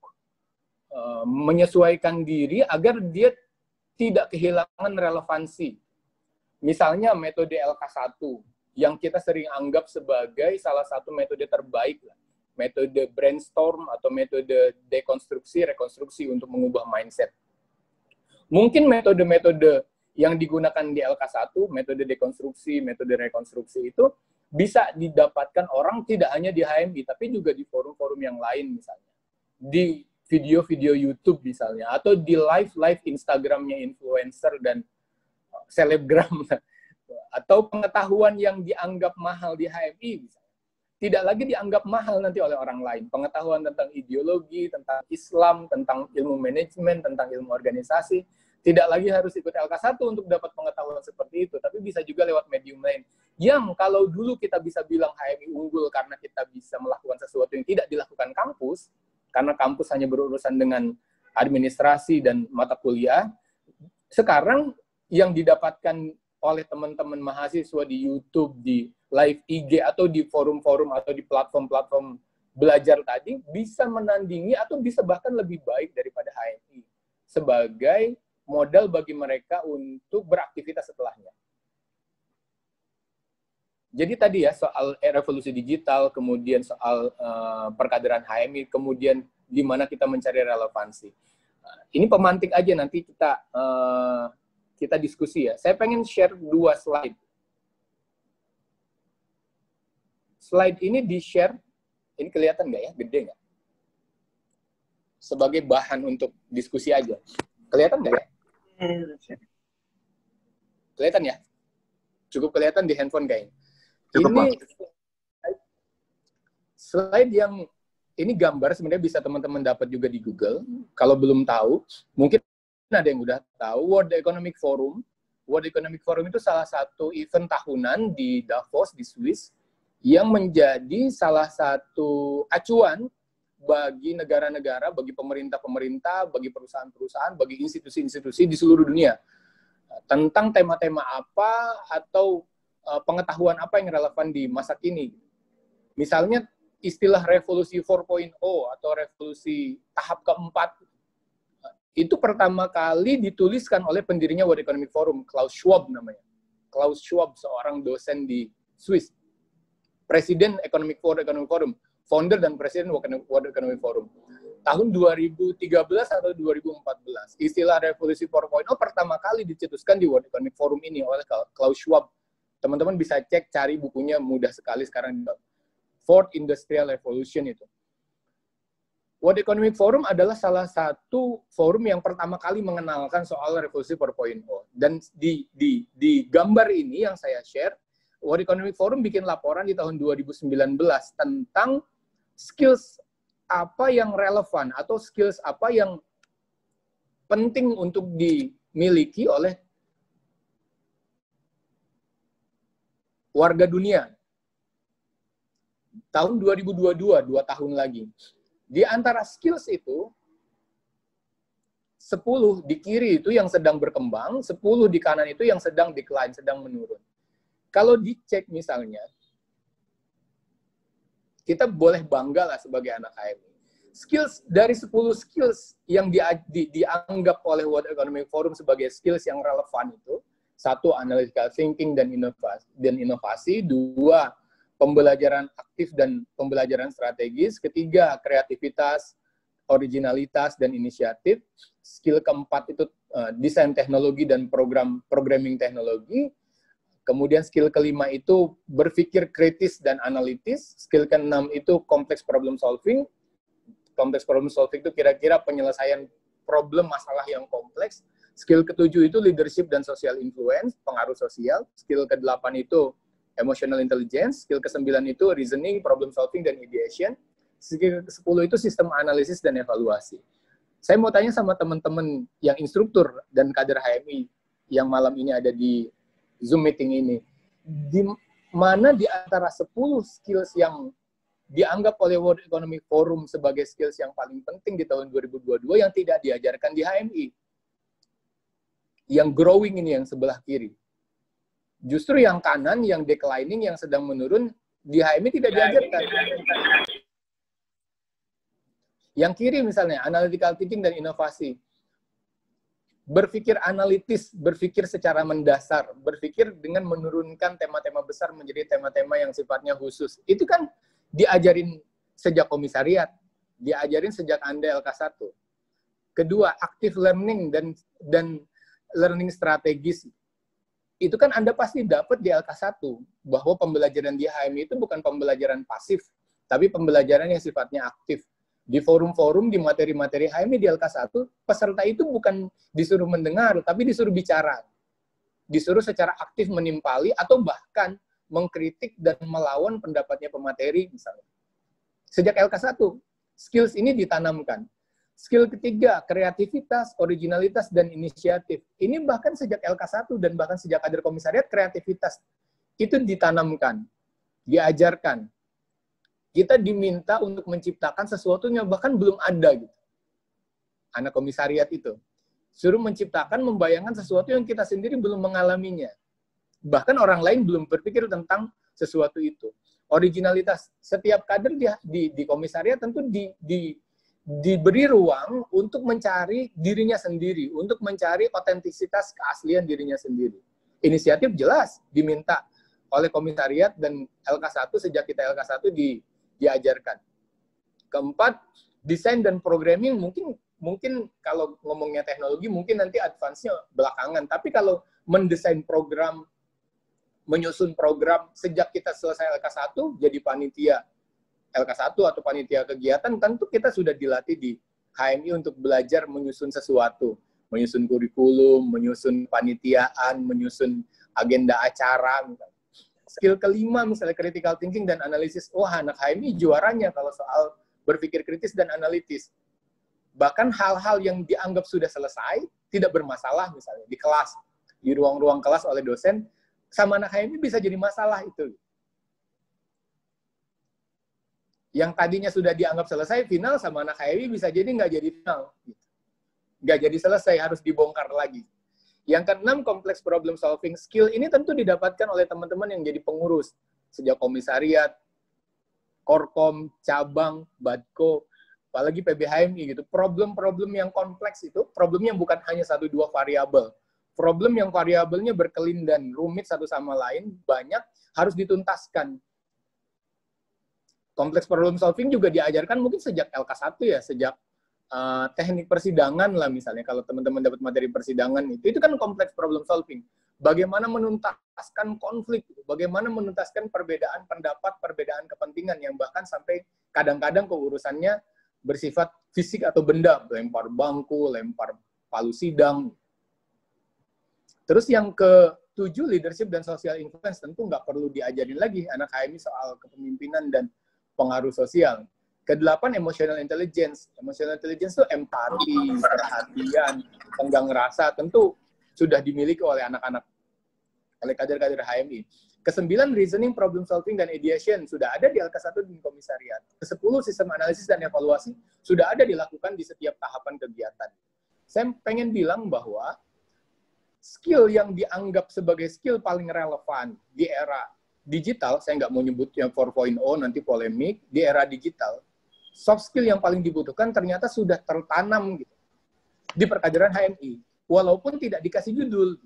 menyesuaikan diri agar dia tidak kehilangan relevansi. Misalnya metode LK1, yang kita sering anggap sebagai salah satu metode terbaik, metode brainstorm atau metode dekonstruksi, rekonstruksi untuk mengubah mindset. Mungkin metode-metode yang digunakan di LK1, metode dekonstruksi, metode rekonstruksi itu bisa didapatkan orang tidak hanya di HMI, tapi juga di forum-forum yang lain misalnya. Di video-video YouTube misalnya, atau di live Instagramnya influencer dan selebgram, atau pengetahuan yang dianggap mahal di HMI misalnya, tidak lagi dianggap mahal nanti oleh orang lain. Pengetahuan tentang ideologi, tentang Islam, tentang ilmu manajemen, tentang ilmu organisasi, tidak lagi harus ikut LK1 untuk dapat pengetahuan seperti itu, tapi bisa juga lewat medium lain. Yang kalau dulu kita bisa bilang HMI unggul karena kita bisa melakukan sesuatu yang tidak dilakukan kampus, karena kampus hanya berurusan dengan administrasi dan mata kuliah, sekarang yang didapatkan oleh teman-teman mahasiswa di YouTube, di live IG, atau di forum-forum, atau di platform-platform belajar tadi, bisa menandingi atau bisa bahkan lebih baik daripada HMI, sebagai modal bagi mereka untuk beraktivitas setelahnya. Jadi tadi ya, soal revolusi digital, kemudian soal perkaderan HMI, kemudian di mana kita mencari relevansi. Ini pemantik aja, nanti kita diskusi ya. Saya pengen share 2 slide. Slide ini di-share, ini kelihatan nggak ya? Gede nggak? Sebagai bahan untuk diskusi aja. Kelihatan nggak ya? Kelihatan ya? Cukup kelihatan di handphone kayaknya. Ini slide yang, ini gambar sebenarnya bisa teman-teman dapat juga di Google. Kalau belum tahu, mungkin ada yang udah tahu, World Economic Forum. World Economic Forum itu salah satu event tahunan di Davos, di Swiss, yang menjadi salah satu acuan bagi negara-negara, bagi pemerintah-pemerintah, bagi perusahaan-perusahaan, bagi institusi-institusi di seluruh dunia. Tentang tema-tema apa atau pengetahuan apa yang relevan di masa kini. Misalnya istilah revolusi 4.0 atau revolusi tahap keempat, itu pertama kali dituliskan oleh pendirinya World Economic Forum, Klaus Schwab namanya. Klaus Schwab, seorang dosen di Swiss. Presiden World Economic Forum, founder dan presiden World Economic Forum. Tahun 2013 atau 2014, istilah revolusi 4.0 pertama kali dicetuskan di World Economic Forum ini oleh Klaus Schwab. Teman-teman bisa cek, cari bukunya, mudah sekali sekarang. Fourth Industrial Revolution itu. World Economic Forum adalah salah satu forum yang pertama kali mengenalkan soal revolusi 4.0. Dan di gambar ini yang saya share, World Economic Forum bikin laporan di tahun 2019 tentang skills apa yang relevan atau skills apa yang penting untuk dimiliki oleh warga dunia. Tahun 2022, 2 tahun lagi. Di antara skills itu, 10 di kiri itu yang sedang berkembang, 10 di kanan itu yang sedang decline, sedang menurun. Kalau dicek misalnya, kita boleh bangga lah sebagai anak HMI. Skills dari 10 skills yang dianggap oleh World Economic Forum sebagai skills yang relevan itu, 1, analytical thinking dan inovasi, 2, pembelajaran aktif dan pembelajaran strategis, 3, kreativitas, originalitas dan inisiatif, skill keempat itu desain teknologi dan programming teknologi. Kemudian skill kelima itu berpikir kritis dan analitis. Skill keenam itu complex problem solving. Complex problem solving itu kira-kira penyelesaian problem masalah yang kompleks. Skill ketujuh itu leadership dan social influence, pengaruh sosial. Skill kedelapan itu emotional intelligence. Skill kesembilan itu reasoning, problem solving, dan ideation. Skill ke-10 itu sistem analisis dan evaluasi. Saya mau tanya sama teman-teman yang instruktur dan kader HMI yang malam ini ada di Zoom meeting ini, di mana di antara 10 skills yang dianggap oleh World Economic Forum sebagai skills yang paling penting di tahun 2022 yang tidak diajarkan di HMI? Yang growing ini, yang sebelah kiri. Justru yang kanan, yang declining, yang sedang menurun, di HMI tidak diajarkan. Yang kiri misalnya, analytical thinking dan inovasi. Berpikir analitis, berpikir secara mendasar, berpikir dengan menurunkan tema-tema besar menjadi tema-tema yang sifatnya khusus. Itu kan diajarin sejak komisariat, diajarin sejak Anda LK1. Kedua, active learning dan learning strategis. Itu kan Anda pasti dapat di LK1, bahwa pembelajaran di HMI itu bukan pembelajaran pasif, tapi pembelajaran yang sifatnya aktif. Di forum-forum, di materi-materi HMI di LK1, peserta itu bukan disuruh mendengar, tapi disuruh bicara. Disuruh secara aktif menimpali, atau bahkan mengkritik dan melawan pendapatnya pemateri, misalnya. Sejak LK1, skills ini ditanamkan. Skill ketiga, kreativitas, originalitas, dan inisiatif. Ini bahkan sejak LK1 dan bahkan sejak kader komisariat, kreativitas itu ditanamkan, diajarkan. Kita diminta untuk menciptakan sesuatu yang bahkan belum ada gitu. Anak komisariat itu suruh menciptakan, membayangkan sesuatu yang kita sendiri belum mengalaminya. Bahkan orang lain belum berpikir tentang sesuatu itu. Originalitas, setiap kader di komisariat tentu diberi ruang untuk mencari dirinya sendiri, untuk mencari otentisitas keaslian dirinya sendiri. Inisiatif jelas diminta oleh komisariat dan LK1 sejak kita LK1 diajarkan. Keempat, desain dan programming mungkin mungkin kalau ngomongnya teknologi, mungkin nanti advance-nya belakangan. Tapi kalau mendesain program, menyusun program, sejak kita selesai LK1, jadi panitia LK1 atau panitia kegiatan, tentu kita sudah dilatih di HMI untuk belajar menyusun sesuatu. Menyusun kurikulum, menyusun panitiaan, menyusun agenda acara. Misalnya. Skill kelima, misalnya critical thinking dan analisis. Wah, anak HMI juaranya kalau soal berpikir kritis dan analitis. Bahkan hal-hal yang dianggap sudah selesai, tidak bermasalah misalnya di kelas, di ruang-ruang kelas oleh dosen, sama anak HMI bisa jadi masalah itu. Yang tadinya sudah dianggap selesai, final sama anak HMI bisa jadi nggak jadi final. Nggak jadi selesai, harus dibongkar lagi. Yang keenam, kompleks problem solving. Skill ini tentu didapatkan oleh teman-teman yang jadi pengurus. Sejak komisariat, korkom, cabang, badko, apalagi PBHMI gitu. Problem-problem yang kompleks itu, problemnya bukan hanya 1-2 variabel. Problem yang variabelnya berkelindan, rumit satu sama lain, banyak, harus dituntaskan. Kompleks problem solving juga diajarkan mungkin sejak LK1 ya, sejak teknik persidangan lah misalnya. Kalau teman-teman dapat materi persidangan itu kan kompleks problem solving. Bagaimana menuntaskan konflik, bagaimana menuntaskan perbedaan pendapat, perbedaan kepentingan yang bahkan sampai kadang-kadang keurusannya bersifat fisik atau benda, lempar bangku, lempar palu sidang. Terus yang ke-7, leadership dan social influence, tentu nggak perlu diajarin lagi anak HMI soal kepemimpinan dan pengaruh sosial. Ke-8, emotional intelligence. Emotional intelligence itu empati, perhatian, tenggang rasa, tentu sudah dimiliki oleh anak-anak, oleh kader-kader HMI. Ke-9, reasoning, problem solving, dan ideation. Sudah ada di LK1 di komisariat. Ke-10, sistem analisis dan evaluasi. Sudah ada dilakukan di setiap tahapan kegiatan. Saya pengen bilang bahwa skill yang dianggap sebagai skill paling relevan di era digital, saya nggak mau nyebutnya 4.0, nanti polemik, di era digital, soft skill yang paling dibutuhkan ternyata sudah tertanam gitu, di perkaderan HMI, walaupun tidak dikasih judul.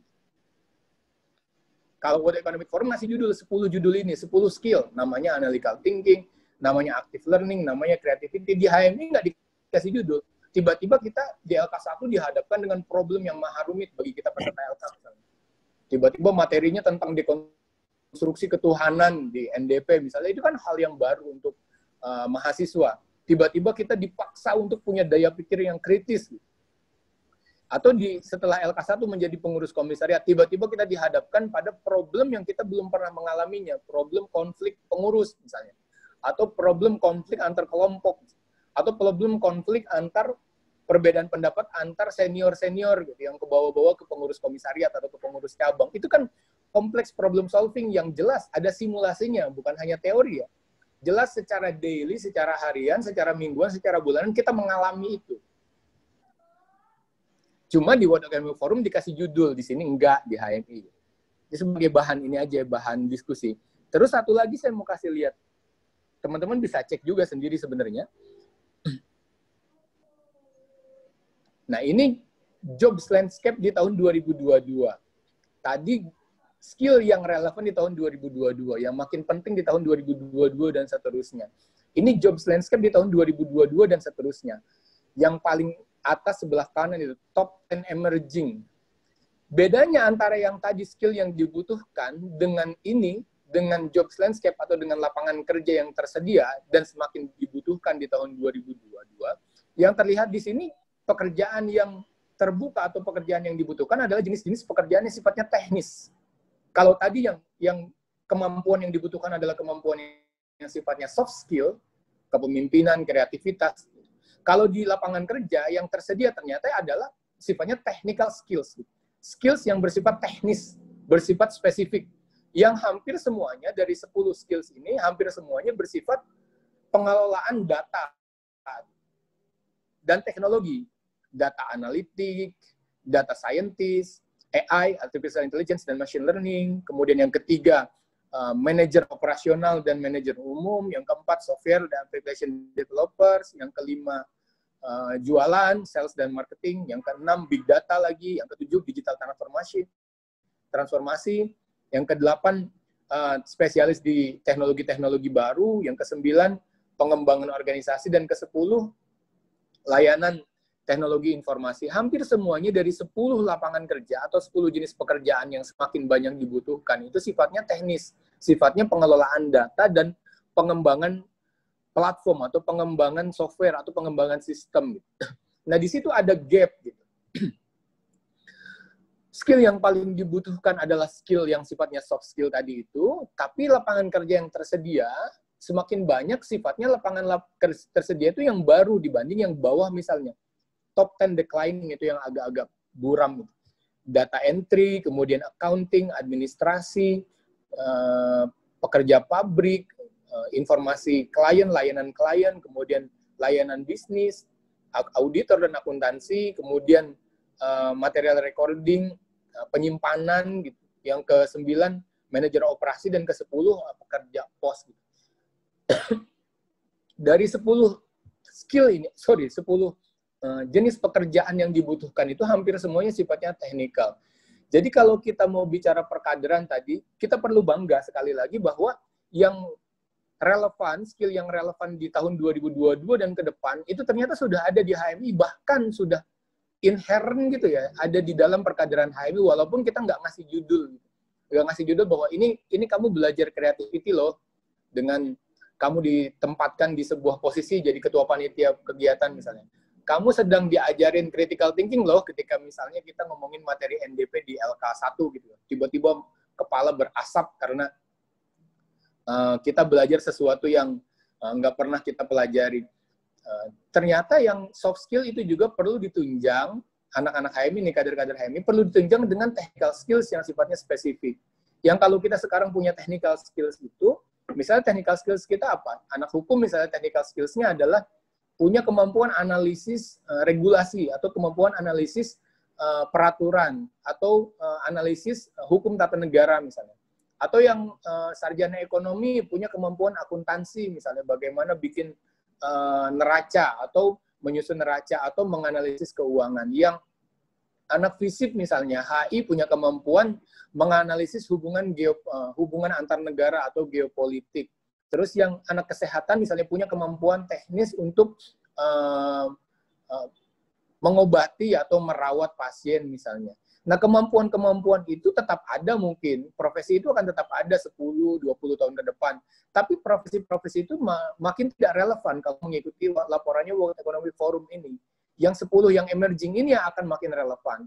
Kalau World Economic Forum ngasih judul, 10 judul ini, 10 skill, namanya analytical thinking, namanya active learning, namanya creativity. Di HMI nggak dikasih judul. Tiba-tiba kita di LK1 dihadapkan dengan problem yang maha rumit bagi kita peserta LK. Tiba-tiba materinya tentang dekonstruksi ketuhanan di NDP, misalnya, itu kan hal yang baru untuk mahasiswa. Tiba-tiba kita dipaksa untuk punya daya pikir yang kritis. Atau setelah LK1 menjadi pengurus komisariat, tiba-tiba kita dihadapkan pada problem yang kita belum pernah mengalaminya, problem konflik pengurus misalnya, atau problem konflik antar kelompok, atau problem konflik antar perbedaan pendapat antar senior-senior gitu, yang ke bawah-bawah ke pengurus komisariat atau ke pengurus cabang. Itu kan kompleks problem solving yang jelas, ada simulasinya, bukan hanya teori ya. Jelas secara daily, secara harian, secara mingguan, secara bulanan, kita mengalami itu. Cuma di World Economic Forum dikasih judul, di sini enggak, di HMI. Ini sebagai bahan ini aja, bahan diskusi. Terus satu lagi saya mau kasih lihat. Teman-teman bisa cek juga sendiri sebenarnya. Nah, ini jobs landscape di tahun 2022. Tadi skill yang relevan di tahun 2022, yang makin penting di tahun 2022 dan seterusnya. Ini jobs landscape di tahun 2022 dan seterusnya. Yang paling atas sebelah kanan itu, top 10 emerging. Bedanya antara yang tadi skill yang dibutuhkan dengan ini, dengan jobs landscape atau dengan lapangan kerja yang tersedia dan semakin dibutuhkan di tahun 2022, yang terlihat di sini pekerjaan yang terbuka atau pekerjaan yang dibutuhkan adalah jenis-jenis pekerjaan yang sifatnya teknis. Kalau tadi yang kemampuan yang dibutuhkan adalah kemampuan yang sifatnya soft skill, kepemimpinan, kreativitas. Kalau di lapangan kerja yang tersedia ternyata adalah sifatnya technical skills. Skills yang bersifat teknis, bersifat spesifik. Yang hampir semuanya dari 10 skills ini, hampir semuanya bersifat pengelolaan data dan teknologi. Data analitik, data scientist, AI, artificial intelligence, dan machine learning. Kemudian yang ketiga, manajer operasional dan manajer umum. Yang keempat, software dan application developers. Yang kelima, jualan, sales, dan marketing. Yang keenam, big data lagi. Yang ketujuh, digital transformasi. Yang kedelapan, spesialis di teknologi-teknologi baru. Yang kesembilan, pengembangan organisasi. Dan kesepuluh, layanan teknologi informasi, hampir semuanya dari 10 lapangan kerja atau 10 jenis pekerjaan yang semakin banyak dibutuhkan, itu sifatnya teknis, sifatnya pengelolaan data dan pengembangan platform atau pengembangan software atau pengembangan sistem. Nah, di situ ada gap gitu. Skill yang paling dibutuhkan adalah skill yang sifatnya soft skill tadi itu, tapi lapangan kerja yang tersedia semakin banyak sifatnya lapangan tersedia itu yang baru dibanding yang bawah misalnya. Top 10 declining itu yang agak-agak buram. Data entry, kemudian accounting, administrasi, pekerja pabrik, informasi klien, layanan klien, kemudian layanan bisnis, auditor dan akuntansi, kemudian material recording, penyimpanan gitu. Yang ke-9 manajer operasi dan ke-10 pekerja pos gitu. Dari 10 skill ini, 10 jenis pekerjaan yang dibutuhkan itu hampir semuanya sifatnya teknikal. Jadi kalau kita mau bicara perkaderan tadi, kita perlu bangga sekali lagi bahwa yang relevan, skill yang relevan di tahun 2022 dan ke depan, itu ternyata sudah ada di HMI, bahkan sudah inherent gitu ya, ada di dalam perkaderan HMI, walaupun kita nggak ngasih judul. Nggak ngasih judul bahwa ini kamu belajar creativity loh, dengan kamu ditempatkan di sebuah posisi jadi ketua panitia kegiatan misalnya. Kamu sedang diajarin critical thinking loh ketika misalnya kita ngomongin materi NDP di LK1 gitu. Tiba-tiba kepala berasap karena kita belajar sesuatu yang nggak pernah kita pelajari. Ternyata yang soft skill itu juga perlu ditunjang, anak-anak HMI nih, kader-kader HMI, perlu ditunjang dengan technical skills yang sifatnya spesifik. Yang kalau kita sekarang punya technical skills itu, misalnya technical skills kita apa? Anak hukum misalnya technical skills-nya adalah punya kemampuan analisis regulasi atau kemampuan analisis peraturan atau analisis hukum tata negara misalnya. Atau yang sarjana ekonomi punya kemampuan akuntansi misalnya, bagaimana bikin neraca atau menyusun neraca atau menganalisis keuangan. Yang anak FISIP misalnya, HI punya kemampuan menganalisis hubungan antar negara atau geopolitik. Terus yang anak kesehatan misalnya punya kemampuan teknis untuk mengobati atau merawat pasien misalnya. Nah, kemampuan-kemampuan itu tetap ada mungkin. Profesi itu akan tetap ada 10-20 tahun ke depan. Tapi profesi-profesi itu makin tidak relevan kalau mengikuti laporannya World Economic Forum ini. Yang 10 yang emerging ini akan makin relevan.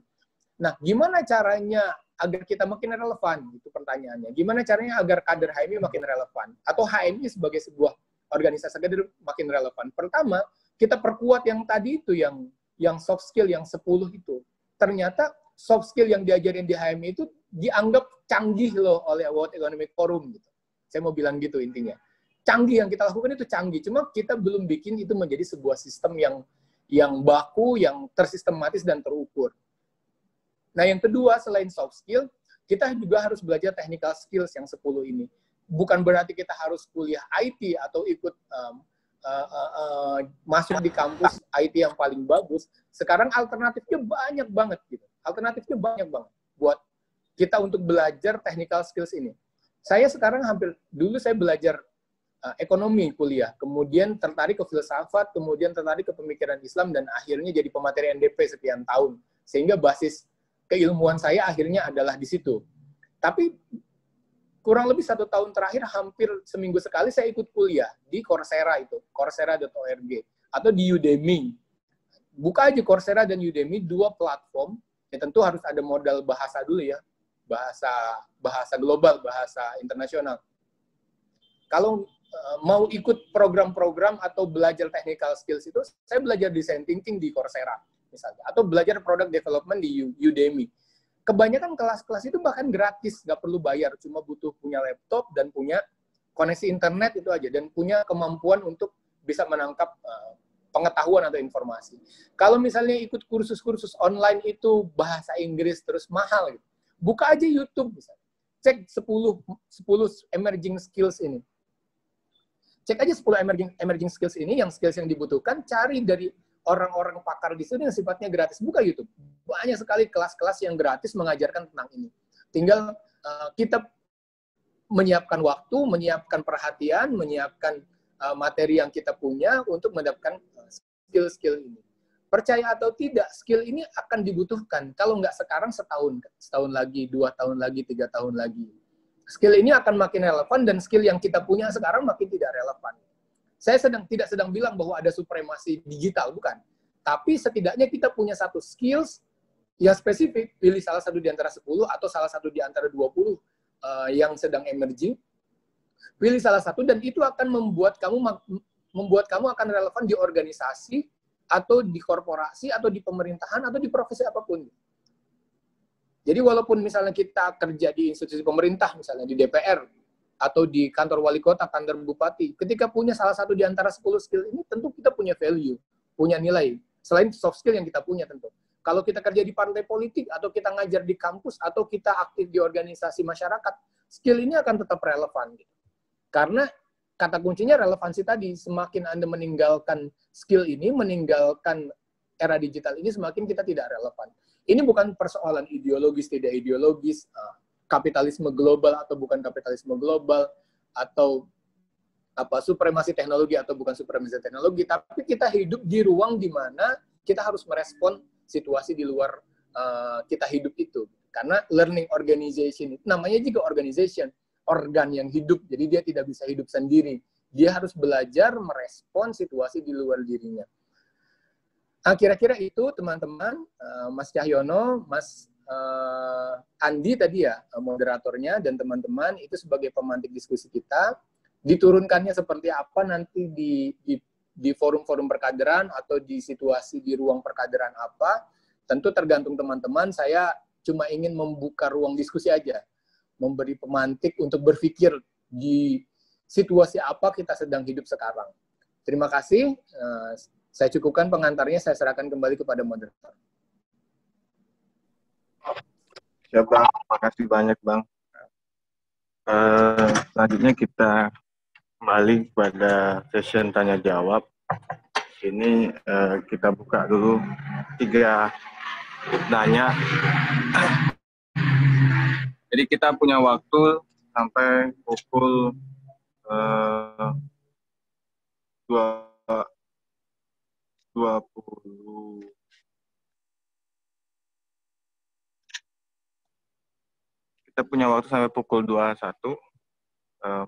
Nah, gimana caranya agar kita makin relevan? Itu pertanyaannya. Gimana caranya agar kader HMI makin relevan? Atau HMI sebagai sebuah organisasi kader makin relevan? Pertama, kita perkuat yang tadi itu, yang soft skill, yang 10 itu. Ternyata soft skill yang diajarin di HMI itu dianggap canggih loh oleh World Economic Forum. Gitu. Saya mau bilang gitu intinya. Canggih yang kita lakukan itu canggih. Cuma kita belum bikin itu menjadi sebuah sistem yang baku, yang tersistematis dan terukur. Nah, yang kedua, selain soft skill, kita juga harus belajar technical skills yang 10 ini. Bukan berarti kita harus kuliah IT atau ikut masuk di kampus IT yang paling bagus. Sekarang alternatifnya banyak banget gitu. Alternatifnya banyak banget buat kita untuk belajar technical skills ini. Saya sekarang dulu saya belajar ekonomi kuliah, kemudian tertarik ke filsafat, kemudian tertarik ke pemikiran Islam, dan akhirnya jadi pemateri NDP sekian tahun. Sehingga basis keilmuan saya akhirnya adalah di situ. Tapi kurang lebih 1 tahun terakhir, hampir seminggu sekali saya ikut kuliah di Coursera itu, coursera.org, atau di Udemy. Buka aja Coursera dan Udemy, 2 platform, ya tentu harus ada modal bahasa dulu ya, bahasa global, bahasa internasional. Kalau mau ikut program-program atau belajar technical skills itu, saya belajar design thinking di Coursera misalnya, atau belajar product development di Udemy. Kebanyakan kelas-kelas itu bahkan gratis, nggak perlu bayar, cuma butuh punya laptop dan punya koneksi internet itu aja, dan punya kemampuan untuk bisa menangkap pengetahuan atau informasi. Kalau misalnya ikut kursus-kursus online itu bahasa Inggris terus mahal, gitu. Buka aja YouTube misalnya. Cek 10 emerging skills ini. Cek aja 10 emerging skills ini, yang skills yang dibutuhkan, cari dari orang-orang pakar di sini yang sifatnya gratis. Buka YouTube. Banyak sekali kelas-kelas yang gratis mengajarkan tentang ini. Tinggal kita menyiapkan waktu, menyiapkan perhatian, menyiapkan materi yang kita punya untuk mendapatkan skill-skill ini. percaya atau tidak, skill ini akan dibutuhkan. Kalau nggak sekarang, setahun lagi, 2 tahun lagi, 3 tahun lagi. Skill ini akan makin relevan, dan skill yang kita punya sekarang makin tidak relevan. Saya tidak sedang bilang bahwa ada supremasi digital, bukan. Tapi setidaknya kita punya satu skills yang spesifik, pilih salah satu di antara 10 atau salah satu di antara 20 yang sedang emerging, pilih salah satu, dan itu akan membuat kamu akan relevan di organisasi, atau di korporasi, atau di pemerintahan, atau di profesi apapun. Jadi walaupun misalnya kita kerja di institusi pemerintah, misalnya di DPR, atau di kantor wali kota, kantor bupati, ketika punya salah satu di antara 10 skill ini, tentu kita punya value, punya nilai. Selain soft skill yang kita punya tentu. Kalau kita kerja di partai politik, atau kita ngajar di kampus, atau kita aktif di organisasi masyarakat, skill ini akan tetap relevan. Karena kata kuncinya relevansi tadi. Semakin Anda meninggalkan skill ini, meninggalkan era digital ini, semakin kita tidak relevan. Ini bukan persoalan ideologis, tidak ideologis, kapitalisme global atau bukan kapitalisme global, atau supremasi teknologi atau bukan supremasi teknologi, tapi kita hidup di ruang di mana kita harus merespon situasi di luar kita hidup itu. Karena learning organization itu namanya juga organization, organ yang hidup, jadi dia tidak bisa hidup sendiri. Dia harus belajar merespon situasi di luar dirinya. Nah, kira-kira itu teman-teman, Mas Cahyono, Mas Andi tadi ya, moderatornya, dan teman-teman itu sebagai pemantik diskusi kita. Diturunkannya seperti apa nanti di forum-forum perkaderan atau di situasi di ruang perkaderan apa, tentu tergantung teman-teman. Saya cuma ingin membuka ruang diskusi aja, memberi pemantik untuk berpikir di situasi apa kita sedang hidup sekarang. Terima kasih. Saya cukupkan pengantarnya, saya serahkan kembali kepada moderator. Ya Bang, terima kasih banyak Bang. Selanjutnya kita kembali pada session tanya jawab. Sini kita buka dulu 3 nanya. Jadi kita punya waktu sampai pukul 20. Kita punya waktu sampai pukul 21.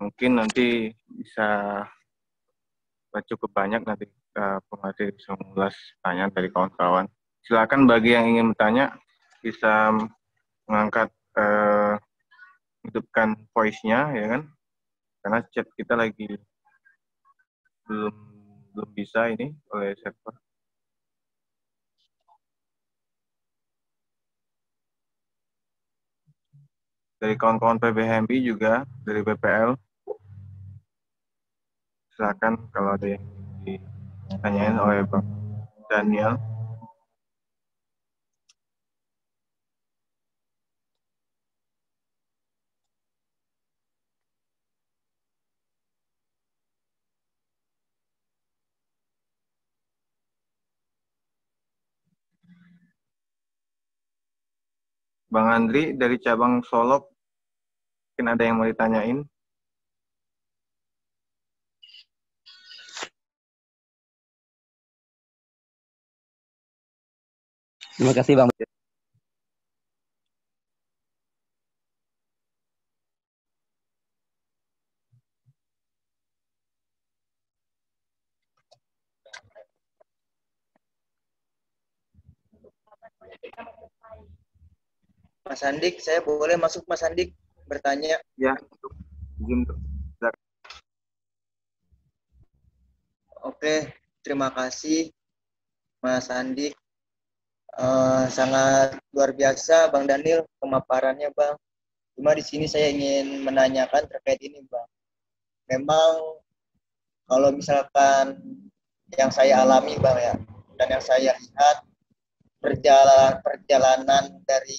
Mungkin nanti bisa cukup banyak, nanti pemateri bisa mengulas pertanyaan dari kawan-kawan. Silakan bagi yang ingin bertanya bisa mengangkat hidupkan voice-nya, ya kan? Karena chat kita lagi belum bisa ini oleh server. Dari kawan-kawan PBHMI juga, dari BPL. Silakan kalau ada yang ditanyain oleh Bang Daniel. Bang Andri dari cabang Solok, mungkin ada yang mau ditanyain? Terima kasih Bang. Mas Andik, saya boleh masuk Mas Andik bertanya? Ya, izin tuh. Oke, terima kasih Mas Andik. Sangat luar biasa Bang Daniel pemaparannya Bang. Cuma di sini saya ingin menanyakan terkait ini Bang. Memang kalau misalkan yang saya alami Bang ya, dan yang saya lihat perjalanan dari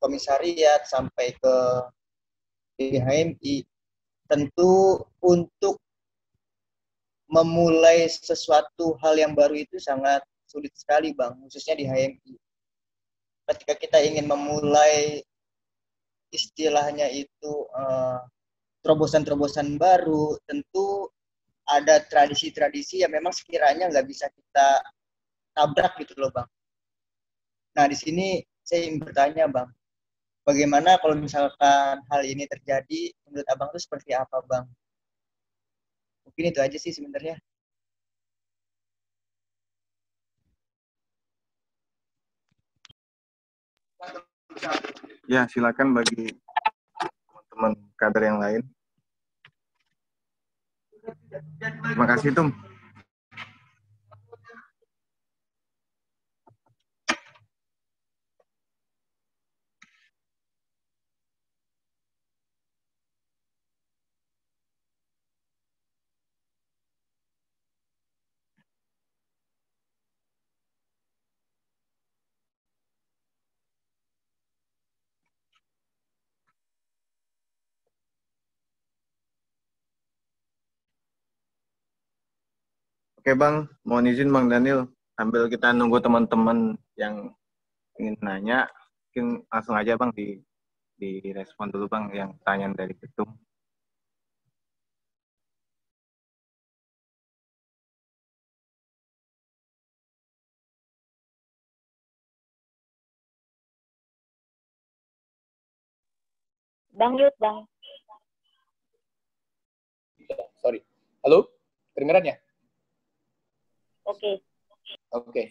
komisariat sampai ke BHMI, tentu untuk memulai sesuatu hal yang baru itu sangat sulit sekali Bang, khususnya di HMI. Ketika kita ingin memulai istilahnya itu terobosan-terobosan baru, tentu ada tradisi-tradisi yang memang sekiranya nggak bisa kita tertabrak gitu loh Bang. Nah di sini saya ingin bertanya Bang, bagaimana kalau misalkan hal ini terjadi, menurut Abang itu seperti apa Bang? Mungkin itu aja sih sebenarnya. Ya, silakan bagi teman-teman kader yang lain. Terima kasih, Tum. Oke Bang, mohon izin Bang Daniel, sambil kita nunggu teman-teman yang ingin nanya, mungkin langsung aja Bang direspon dulu Bang yang pertanyaan dari Ketum. Bang Yud, Bang. Sorry. Halo? Kedengeran ya? Oke. Oke.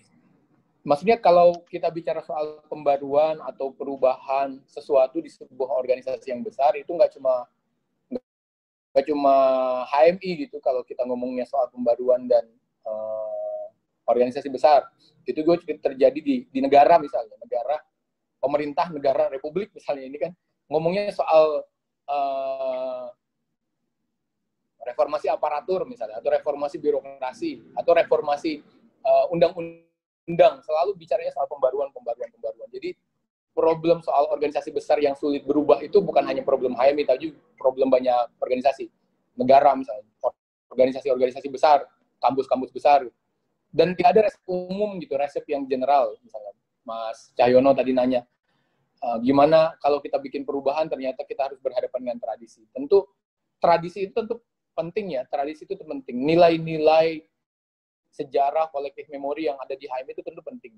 Maksudnya kalau kita bicara soal pembaruan atau perubahan sesuatu di sebuah organisasi yang besar, itu nggak cuma HMI gitu. Kalau kita ngomongnya soal pembaruan dan organisasi besar, itu gue terjadi di negara misalnya, negara pemerintah, negara republik misalnya, ini kan ngomongnya soal reformasi aparatur misalnya, atau reformasi birokrasi, atau reformasi undang-undang, selalu bicaranya soal pembaruan. Jadi problem soal organisasi besar yang sulit berubah itu bukan hanya problem HMI, tapi problem banyak organisasi negara misalnya, organisasi-organisasi besar, kampus-kampus besar, dan tidak ada resep umum gitu, resep yang general. Misalnya Mas Cahyono tadi nanya, gimana kalau kita bikin perubahan ternyata kita harus berhadapan dengan tradisi. Tentu tradisi itu tentu penting ya, tradisi itu penting. Nilai-nilai sejarah, kolektif memori yang ada di HMI itu tentu penting.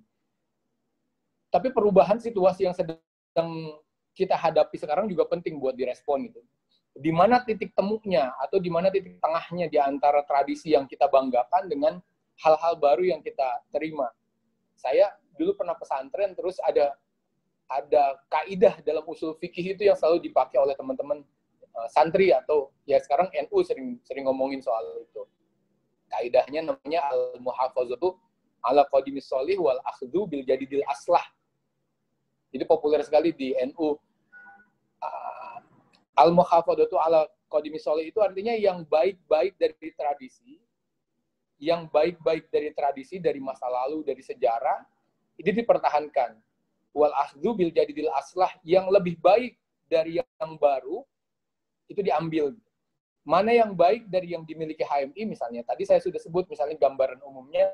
Tapi perubahan situasi yang sedang kita hadapi sekarang juga penting buat direspon gitu. Di mana titik temunya atau di mana titik tengahnya di antara tradisi yang kita banggakan dengan hal-hal baru yang kita terima. Saya dulu pernah pesantren, terus ada kaidah dalam usul fikih itu yang selalu dipakai oleh teman-teman santri, atau ya sekarang NU sering ngomongin soal itu. Kaidahnya namanya al-muhafazatu ala qadimis sholih wal akhdhu bil jadidil aslah. Jadi populer sekali di NU. Al-muhafazatu ala qadimis sholih itu artinya yang baik-baik dari tradisi, yang baik-baik dari tradisi, dari masa lalu, dari sejarah, itu dipertahankan. Wal akhdhu bil jadidil aslah, yang lebih baik dari yang baru itu diambil. Mana yang baik dari yang dimiliki HMI misalnya, tadi saya sudah sebut misalnya gambaran umumnya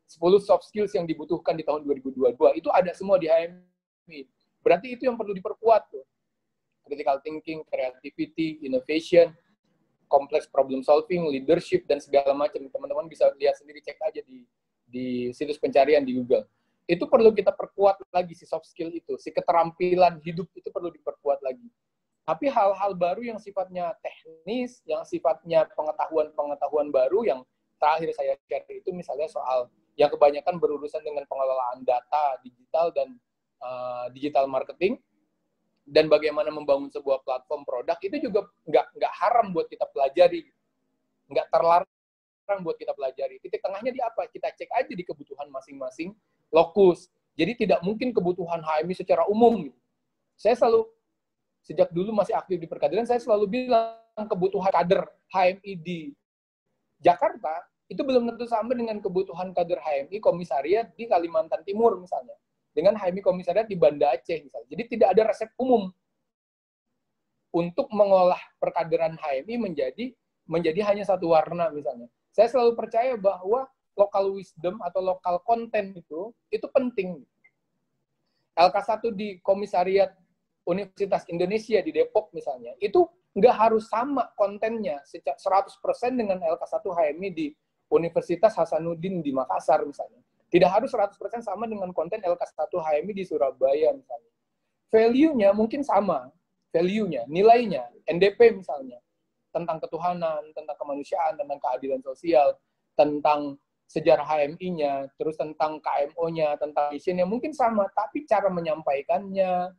10 soft skills yang dibutuhkan di tahun 2022, itu ada semua di HMI. Berarti itu yang perlu diperkuat tuh. Critical thinking, creativity, innovation, complex problem solving, leadership, dan segala macam. Teman-teman bisa lihat sendiri, cek aja di situs pencarian di Google. Itu perlu kita perkuat lagi, si soft skill itu, si keterampilan hidup itu perlu diperkuat lagi. Tapi hal-hal baru yang sifatnya teknis, yang sifatnya pengetahuan baru, yang terakhir saya share itu misalnya soal yang kebanyakan berurusan dengan pengelolaan data digital dan digital marketing, dan bagaimana membangun sebuah platform produk, itu juga nggak haram buat kita pelajari, nggak terlarang buat kita pelajari. Titik tengahnya di apa? Kita cek aja di kebutuhan masing-masing lokus. Jadi tidak mungkin kebutuhan HMI secara umum. Saya selalu, sejak dulu masih aktif di perkaderan, saya selalu bilang kebutuhan kader HMI di Jakarta itu belum tentu sama dengan kebutuhan kader HMI komisariat di Kalimantan Timur misalnya, dengan HMI komisariat di Banda Aceh misalnya. Jadi tidak ada resep umum untuk mengolah perkaderan HMI menjadi hanya satu warna misalnya. Saya selalu percaya bahwa local wisdom atau local content itu penting. LK1 di Komisariat Universitas Indonesia di Depok misalnya, itu nggak harus sama kontennya 100% dengan LK1 HMI di Universitas Hasanuddin di Makassar misalnya. Tidak harus 100% sama dengan konten LK1 HMI di Surabaya misalnya. Value-nya mungkin sama, value-nya, nilainya, NDP misalnya, tentang ketuhanan, tentang kemanusiaan, tentang keadilan sosial, tentang sejarah HMI-nya, terus tentang KMO-nya, tentang mission-nya mungkin sama, tapi cara menyampaikannya,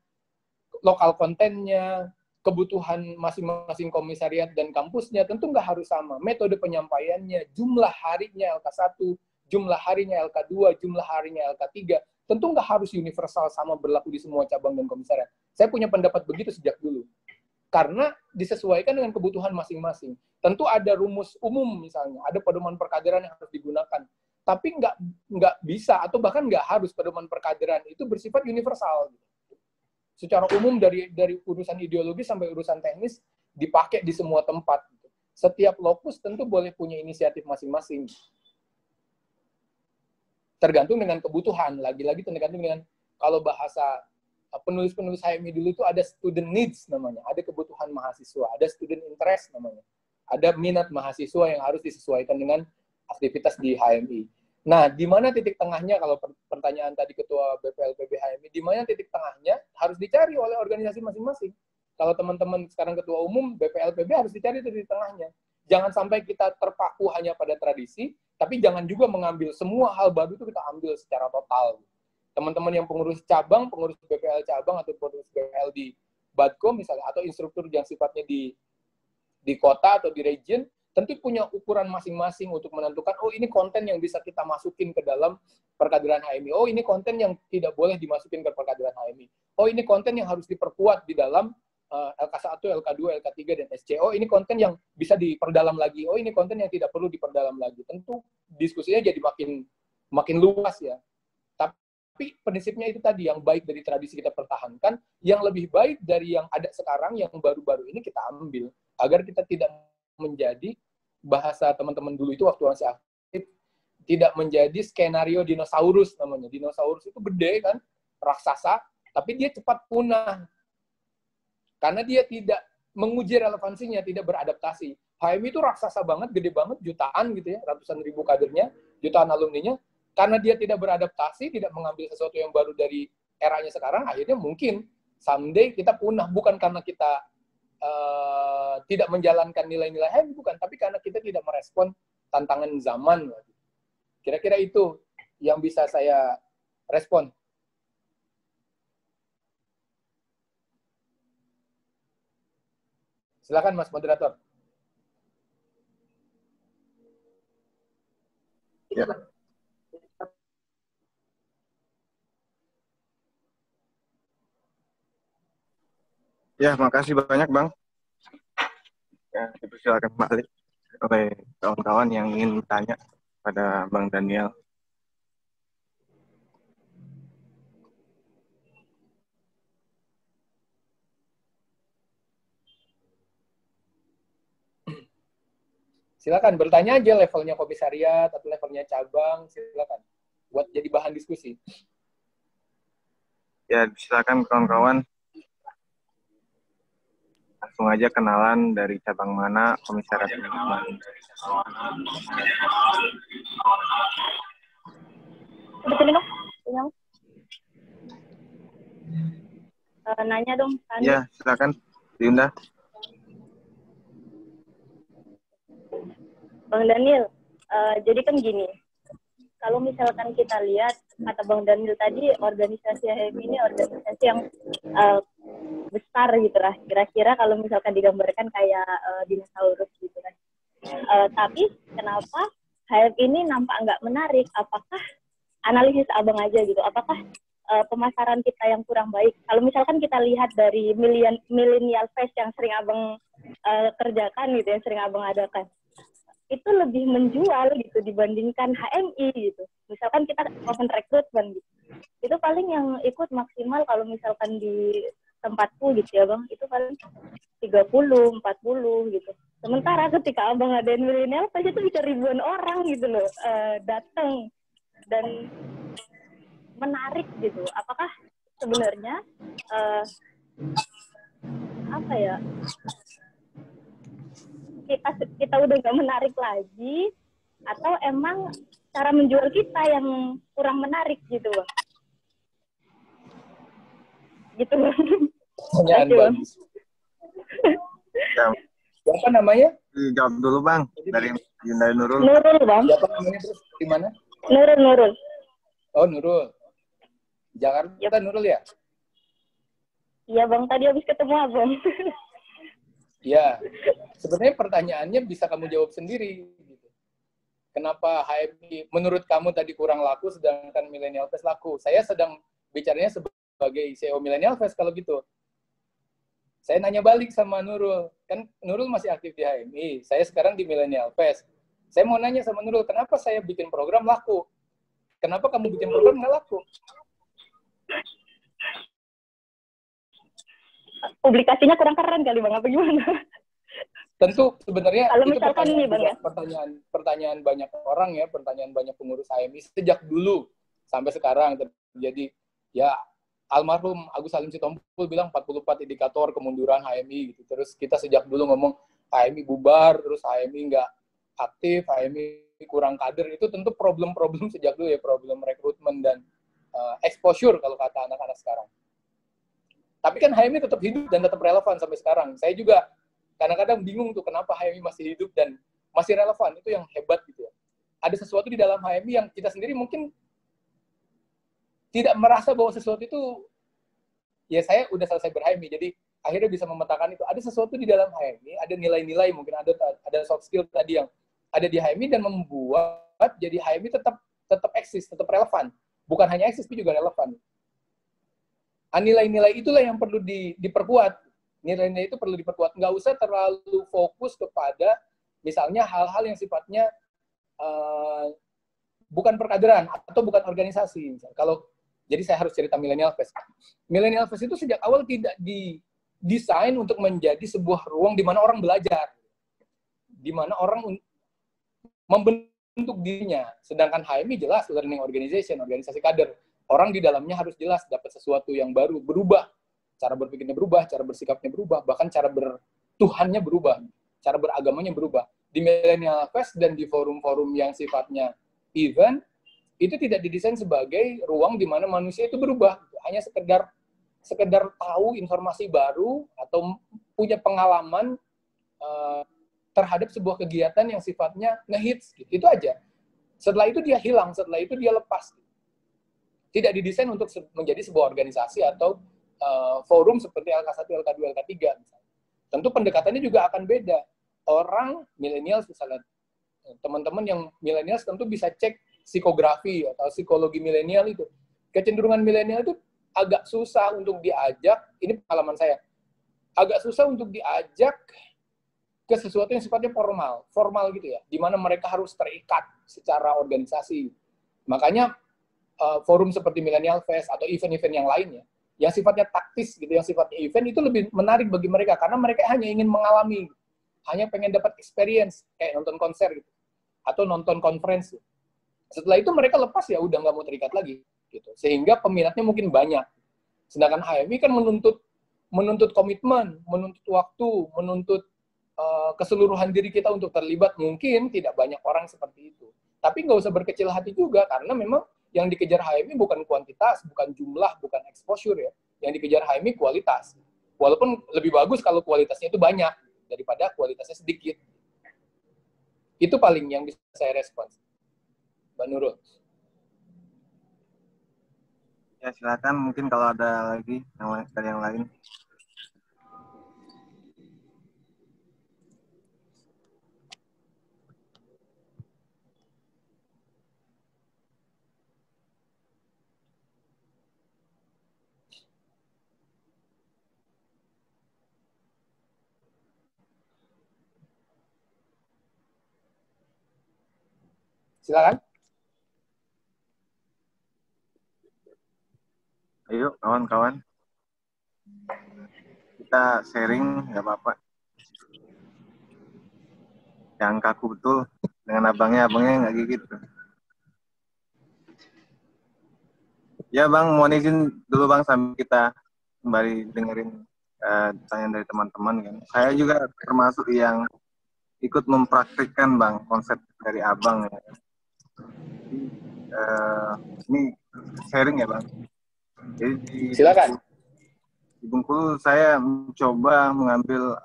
lokal kontennya, kebutuhan masing-masing komisariat dan kampusnya tentu nggak harus sama. Metode penyampaiannya, jumlah harinya LK1, jumlah harinya LK2, jumlah harinya LK3, tentu nggak harus universal sama berlaku di semua cabang dan komisariat. Saya punya pendapat begitu sejak dulu. Karena disesuaikan dengan kebutuhan masing-masing. Tentu ada rumus umum misalnya, ada pedoman perkaderan yang harus digunakan. Tapi nggak bisa, atau bahkan nggak harus pedoman perkaderan itu bersifat universal. Secara umum dari urusan ideologi sampai urusan teknis dipakai di semua tempat. Setiap lokus tentu boleh punya inisiatif masing-masing. Tergantung dengan kebutuhan, lagi-lagi tergantung dengan, kalau bahasa penulis-penulis HMI dulu itu ada student needs namanya, ada kebutuhan mahasiswa, ada student interest namanya, ada minat mahasiswa yang harus disesuaikan dengan aktivitas di HMI. Nah, di mana titik tengahnya, kalau pertanyaan tadi Ketua BPLPB HMI, di mana titik tengahnya harus dicari oleh organisasi masing-masing. Kalau teman-teman sekarang Ketua Umum, BPLPB harus dicari titik tengahnya. Jangan sampai kita terpaku hanya pada tradisi, tapi jangan juga mengambil semua hal baru itu kita ambil secara total. Teman-teman yang pengurus cabang, pengurus BPL cabang atau pengurus BPL di Badko misalnya, atau instruktur yang sifatnya di kota atau di region, tentu punya ukuran masing-masing untuk menentukan, oh ini konten yang bisa kita masukin ke dalam perkaderan HMI, oh ini konten yang tidak boleh dimasukin ke perkaderan HMI, oh ini konten yang harus diperkuat di dalam LK1, LK2, LK3, dan SCO, ini konten yang bisa diperdalam lagi, oh ini konten yang tidak perlu diperdalam lagi. Tentu diskusinya jadi makin luas ya. Tapi prinsipnya itu tadi, yang baik dari tradisi kita pertahankan, yang lebih baik dari yang ada sekarang, yang baru-baru ini kita ambil, agar kita tidak menjadi, bahasa teman-teman dulu itu waktu masih aktif, tidak menjadi skenario dinosaurus namanya. Dinosaurus itu gede kan, raksasa, tapi dia cepat punah. Karena dia tidak menguji relevansinya, tidak beradaptasi. HMI itu raksasa banget, gede banget, jutaan gitu ya, ratusan ribu kadernya, jutaan alumninya. Karena dia tidak beradaptasi, tidak mengambil sesuatu yang baru dari eranya sekarang, akhirnya mungkin someday kita punah. Bukan karena kita tidak menjalankan nilai-nilai HMI, bukan, tapi karena kita tidak merespon tantangan zaman. Kira-kira itu yang bisa saya respon. Silakan Mas Moderator. Ya. Ya, makasih banyak Bang. Ya, dipersilakan kembali oleh kawan-kawan yang ingin bertanya pada Bang Daniel. Silakan bertanya aja, levelnya komisariat atau levelnya cabang, silakan buat jadi bahan diskusi. Ya, silakan kawan-kawan langsung aja kenalan dari cabang mana, komisariat mana. Betul dong, yang nanya dong. Tani. Ya, silakan diundang. Bang Daniel, jadi kan gini, kalau misalkan kita lihat, kata Bang Daniel tadi, organisasi HMI ini organisasi yang besar gitu lah. Kira-kira kalau misalkan digambarkan kayak dinosaurus gitu kan. Tapi kenapa HMI ini nampak nggak menarik? Apakah analisis abang aja gitu? Apakah pemasaran kita yang kurang baik? Kalau misalkan kita lihat dari millennial face yang sering abang kerjakan gitu, yang sering abang adakan, itu lebih menjual gitu dibandingkan HMI gitu. Misalkan kita open recruitment gitu, itu paling yang ikut maksimal kalau misalkan di tempatku gitu ya Bang, itu paling 30, 40 gitu. Sementara ketika abang ngadain milenial, pasti itu bisa ribuan orang gitu loh datang dan menarik gitu. Apakah sebenarnya apa ya? Kita udah nggak menarik lagi, atau emang cara menjual kita yang kurang menarik gitu Bang. Gitu Bang. Pertanyaan Bang. bagus. Ya, Siapa namanya? dijawab dulu Bang dari Nurul. Nurul Bang. Siapa namanya terus di mana? Nurul. Oh, Nurul. Jakarta Yep. Nurul ya? Iya Bang, tadi habis ketemu Abang. Ya, sebenarnya pertanyaannya bisa kamu jawab sendiri. Gitu. Kenapa HMI menurut kamu tadi kurang laku, sedangkan Millennial Fest laku? Saya sedang bicaranya sebagai CEO Millennial Fest kalau gitu. Saya nanya balik sama Nurul, kan Nurul masih aktif di HMI, saya sekarang di Millennial Fest. Saya mau nanya sama Nurul, kenapa saya bikin program laku? Kenapa kamu bikin program nggak laku? Publikasinya kurang keren kali Bang, apa gimana? Tentu sebenarnya kalau itu misalkan nih Bang ya. pertanyaan banyak orang ya, pertanyaan banyak pengurus HMI sejak dulu sampai sekarang terjadi. Ya, almarhum Agus Salim Sitompul bilang 44 indikator kemunduran HMI gitu. Terus kita sejak dulu ngomong HMI bubar, terus HMI nggak aktif, HMI kurang kader. Itu tentu problem-problem sejak dulu ya, problem rekrutmen dan exposure kalau kata anak-anak sekarang. Tapi kan HMI tetap hidup dan tetap relevan sampai sekarang. Saya juga kadang-kadang bingung tuh kenapa HMI masih hidup dan masih relevan. Itu yang hebat gitu ya. Ada sesuatu di dalam HMI yang kita sendiri mungkin tidak merasa bahwa sesuatu itu, ya saya udah selesai ber-HMI, jadi akhirnya bisa memetakan itu. Ada sesuatu di dalam HMI, ada nilai-nilai, mungkin ada soft skill tadi yang ada di HMI dan membuat jadi HMI tetap eksis, tetap relevan. Bukan hanya eksis, tapi juga relevan. Nilai-nilai itulah yang perlu diperkuat. Nilai-nilai itu perlu diperkuat. Nggak usah terlalu fokus kepada misalnya hal-hal yang sifatnya bukan perkaderan atau bukan organisasi. Jadi saya harus cerita Millennial Fest. Millennial Fest itu sejak awal tidak didesain untuk menjadi sebuah ruang di mana orang belajar. Di mana orang membentuk dirinya. Sedangkan HMI jelas learning organization, organisasi kader. Orang di dalamnya harus jelas dapat sesuatu yang baru, berubah. Cara berpikirnya berubah, cara bersikapnya berubah, bahkan cara bertuhannya berubah, cara beragamanya berubah. Di Millennial Fest dan di forum-forum yang sifatnya event, itu tidak didesain sebagai ruang di mana manusia itu berubah. Hanya sekedar tahu informasi baru atau punya pengalaman terhadap sebuah kegiatan yang sifatnya ngehits. Gitu. Itu aja. Setelah itu dia hilang, setelah itu dia lepas. Tidak didesain untuk menjadi sebuah organisasi atau forum seperti LK1, LK2, LK3. Misalnya. Tentu pendekatannya juga akan beda. Orang milenial, misalnya teman-teman yang milenial tentu bisa cek psikografi atau psikologi milenial itu. Kecenderungan milenial itu agak susah untuk diajak, ini pengalaman saya, agak susah untuk diajak ke sesuatu yang sifatnya formal gitu ya, di mana mereka harus terikat secara organisasi. Makanya forum seperti Millennial Fest atau event-event yang lainnya, yang sifatnya taktis gitu, yang sifatnya event itu lebih menarik bagi mereka karena mereka hanya ingin mengalami, hanya pengen dapat experience kayak nonton konser gitu atau nonton conference. Setelah itu mereka lepas ya udah nggak mau terikat lagi gitu, sehingga peminatnya mungkin banyak. Sedangkan HMI kan menuntut komitmen, menuntut waktu, menuntut keseluruhan diri kita untuk terlibat. Mungkin tidak banyak orang seperti itu, tapi nggak usah berkecil hati juga karena memang yang dikejar HMI bukan kuantitas, bukan jumlah, bukan exposure ya. Yang dikejar HMI kualitas. Walaupun lebih bagus kalau kualitasnya itu banyak daripada kualitasnya sedikit. Itu paling yang bisa saya respons. Mbak Nurul. Ya silakan, mungkin kalau ada lagi dari yang lain. Silakan. Ayo kawan-kawan, kita sharing, nggak apa-apa. Yang kaku betul dengan abangnya nggak gigit. Ya Bang, mohon izin dulu Bang sambil kita kembali dengerin pertanyaan dari teman-teman kan. Saya juga termasuk yang ikut mempraktikkan Bang konsep dari abang ya. ini sharing ya Bang. Jadi Silakan. Di Bengkulu saya mencoba mengambil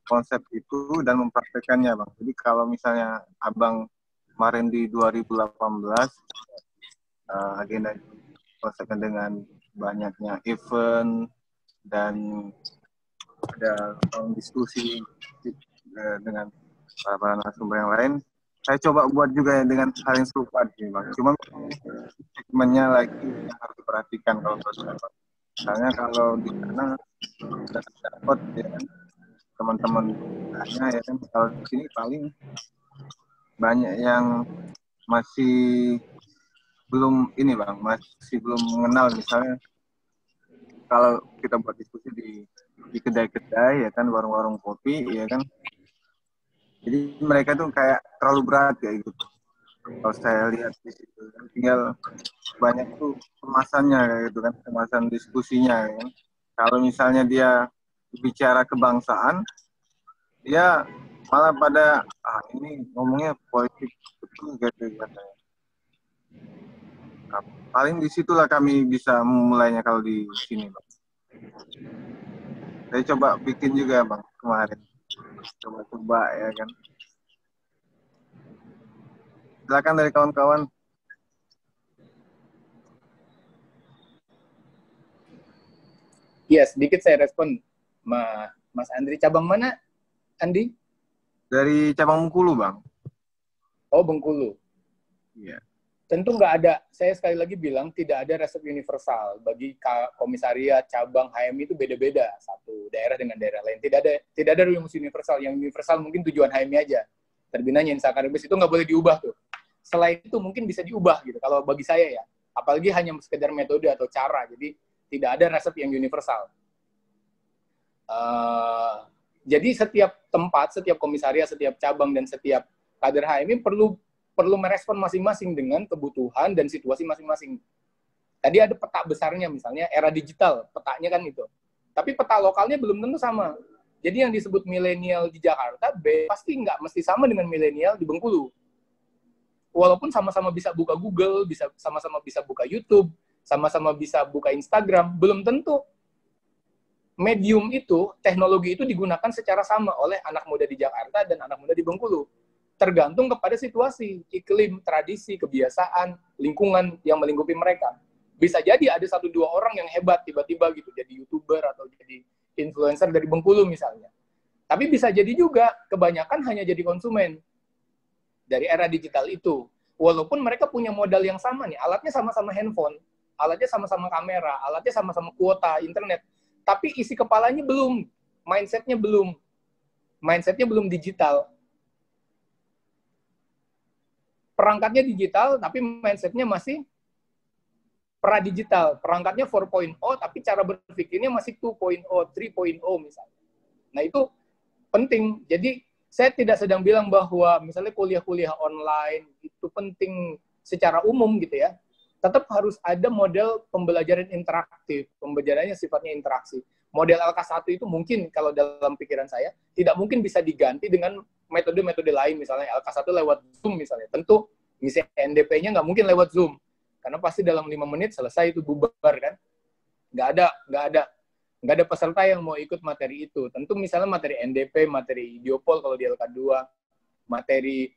konsep itu dan mempraktekannya Bang. Jadi kalau misalnya Abang kemarin di 2018 agenda konsepnya dengan banyaknya event dan ada diskusi dengan para narasumber yang lain. Saya coba buat juga dengan hal yang serupa sih Bang. Cuma segmennya lagi yang harus diperhatikan kalau menurut saya. Misalnya kalau di sana sudah dapat ya kan teman-teman tanya ya kan, kalau di sini paling banyak yang masih belum ini Bang, masih belum mengenal. Misalnya kalau kita buat diskusi di kedai-kedai ya kan, warung-warung kopi ya kan, jadi mereka tuh kayak terlalu berat kayak gitu. Kalau saya lihat di situ tinggal banyak tuh kemasannya kayak gitu kan, kemasan diskusinya kan. Kalau misalnya dia bicara kebangsaan, dia malah pada ini ngomongnya politik betul gitu katanya. Nah, paling disitulah kami bisa memulainya kalau di sini Bang. Saya coba bikin juga Bang kemarin, coba ya kan. Silakan dari kawan-kawan. Iya, sedikit saya respon, Mas Andri. Cabang mana, Andi? Dari cabang Bengkulu, Bang. Oh, Bengkulu. Iya. Tentu nggak ada, saya sekali lagi bilang, tidak ada resep universal. Bagi komisariat, cabang, HMI itu beda-beda. Satu daerah dengan daerah lain. Tidak ada rumus universal. Yang universal mungkin tujuan HMI aja. Terbinanya Insakaribis itu nggak boleh diubah tuh. Selain itu mungkin bisa diubah gitu. Kalau bagi saya ya. Apalagi hanya sekedar metode atau cara. Jadi tidak ada resep yang universal. Jadi setiap tempat, setiap komisariat, setiap cabang, dan setiap kader HMI perlu merespon masing-masing dengan kebutuhan dan situasi masing-masing. Tadi ada peta besarnya misalnya era digital, petanya kan itu. Tapi peta lokalnya belum tentu sama. Jadi yang disebut milenial di Jakarta pasti nggak mesti sama dengan milenial di Bengkulu. Walaupun sama-sama bisa buka Google, sama-sama bisa buka YouTube, sama-sama bisa buka Instagram, belum tentu medium itu, teknologi itu digunakan secara sama oleh anak muda di Jakarta dan anak muda di Bengkulu. Tergantung kepada situasi, iklim, tradisi, kebiasaan, lingkungan yang melingkupi mereka. Bisa jadi ada 1-2 orang yang hebat tiba-tiba gitu, jadi YouTuber atau jadi influencer dari Bengkulu misalnya. Tapi bisa jadi juga kebanyakan hanya jadi konsumen dari era digital itu. Walaupun mereka punya modal yang sama nih, alatnya sama-sama handphone, alatnya sama-sama kamera, alatnya sama-sama kuota internet, tapi isi kepalanya belum, mindsetnya belum digital. Perangkatnya digital, tapi mindsetnya masih pra-digital. Perangkatnya 4.0, tapi cara berpikirnya masih 2.0, 3.0 misalnya. Nah, itu penting. Jadi, saya tidak sedang bilang bahwa misalnya kuliah-kuliah online itu penting secara umum gitu ya. Tetap harus ada model pembelajaran interaktif. Pembelajarannya sifatnya interaksi. Model LK1 itu mungkin kalau dalam pikiran saya tidak mungkin bisa diganti dengan metode-metode lain, misalnya LK1 lewat Zoom misalnya. Tentu misalnya NDP-nya nggak mungkin lewat Zoom, karena pasti dalam 5 menit selesai itu bubar kan. Nggak ada peserta yang mau ikut materi itu. Tentu misalnya materi NDP, materi Idiopol kalau di LK2, materi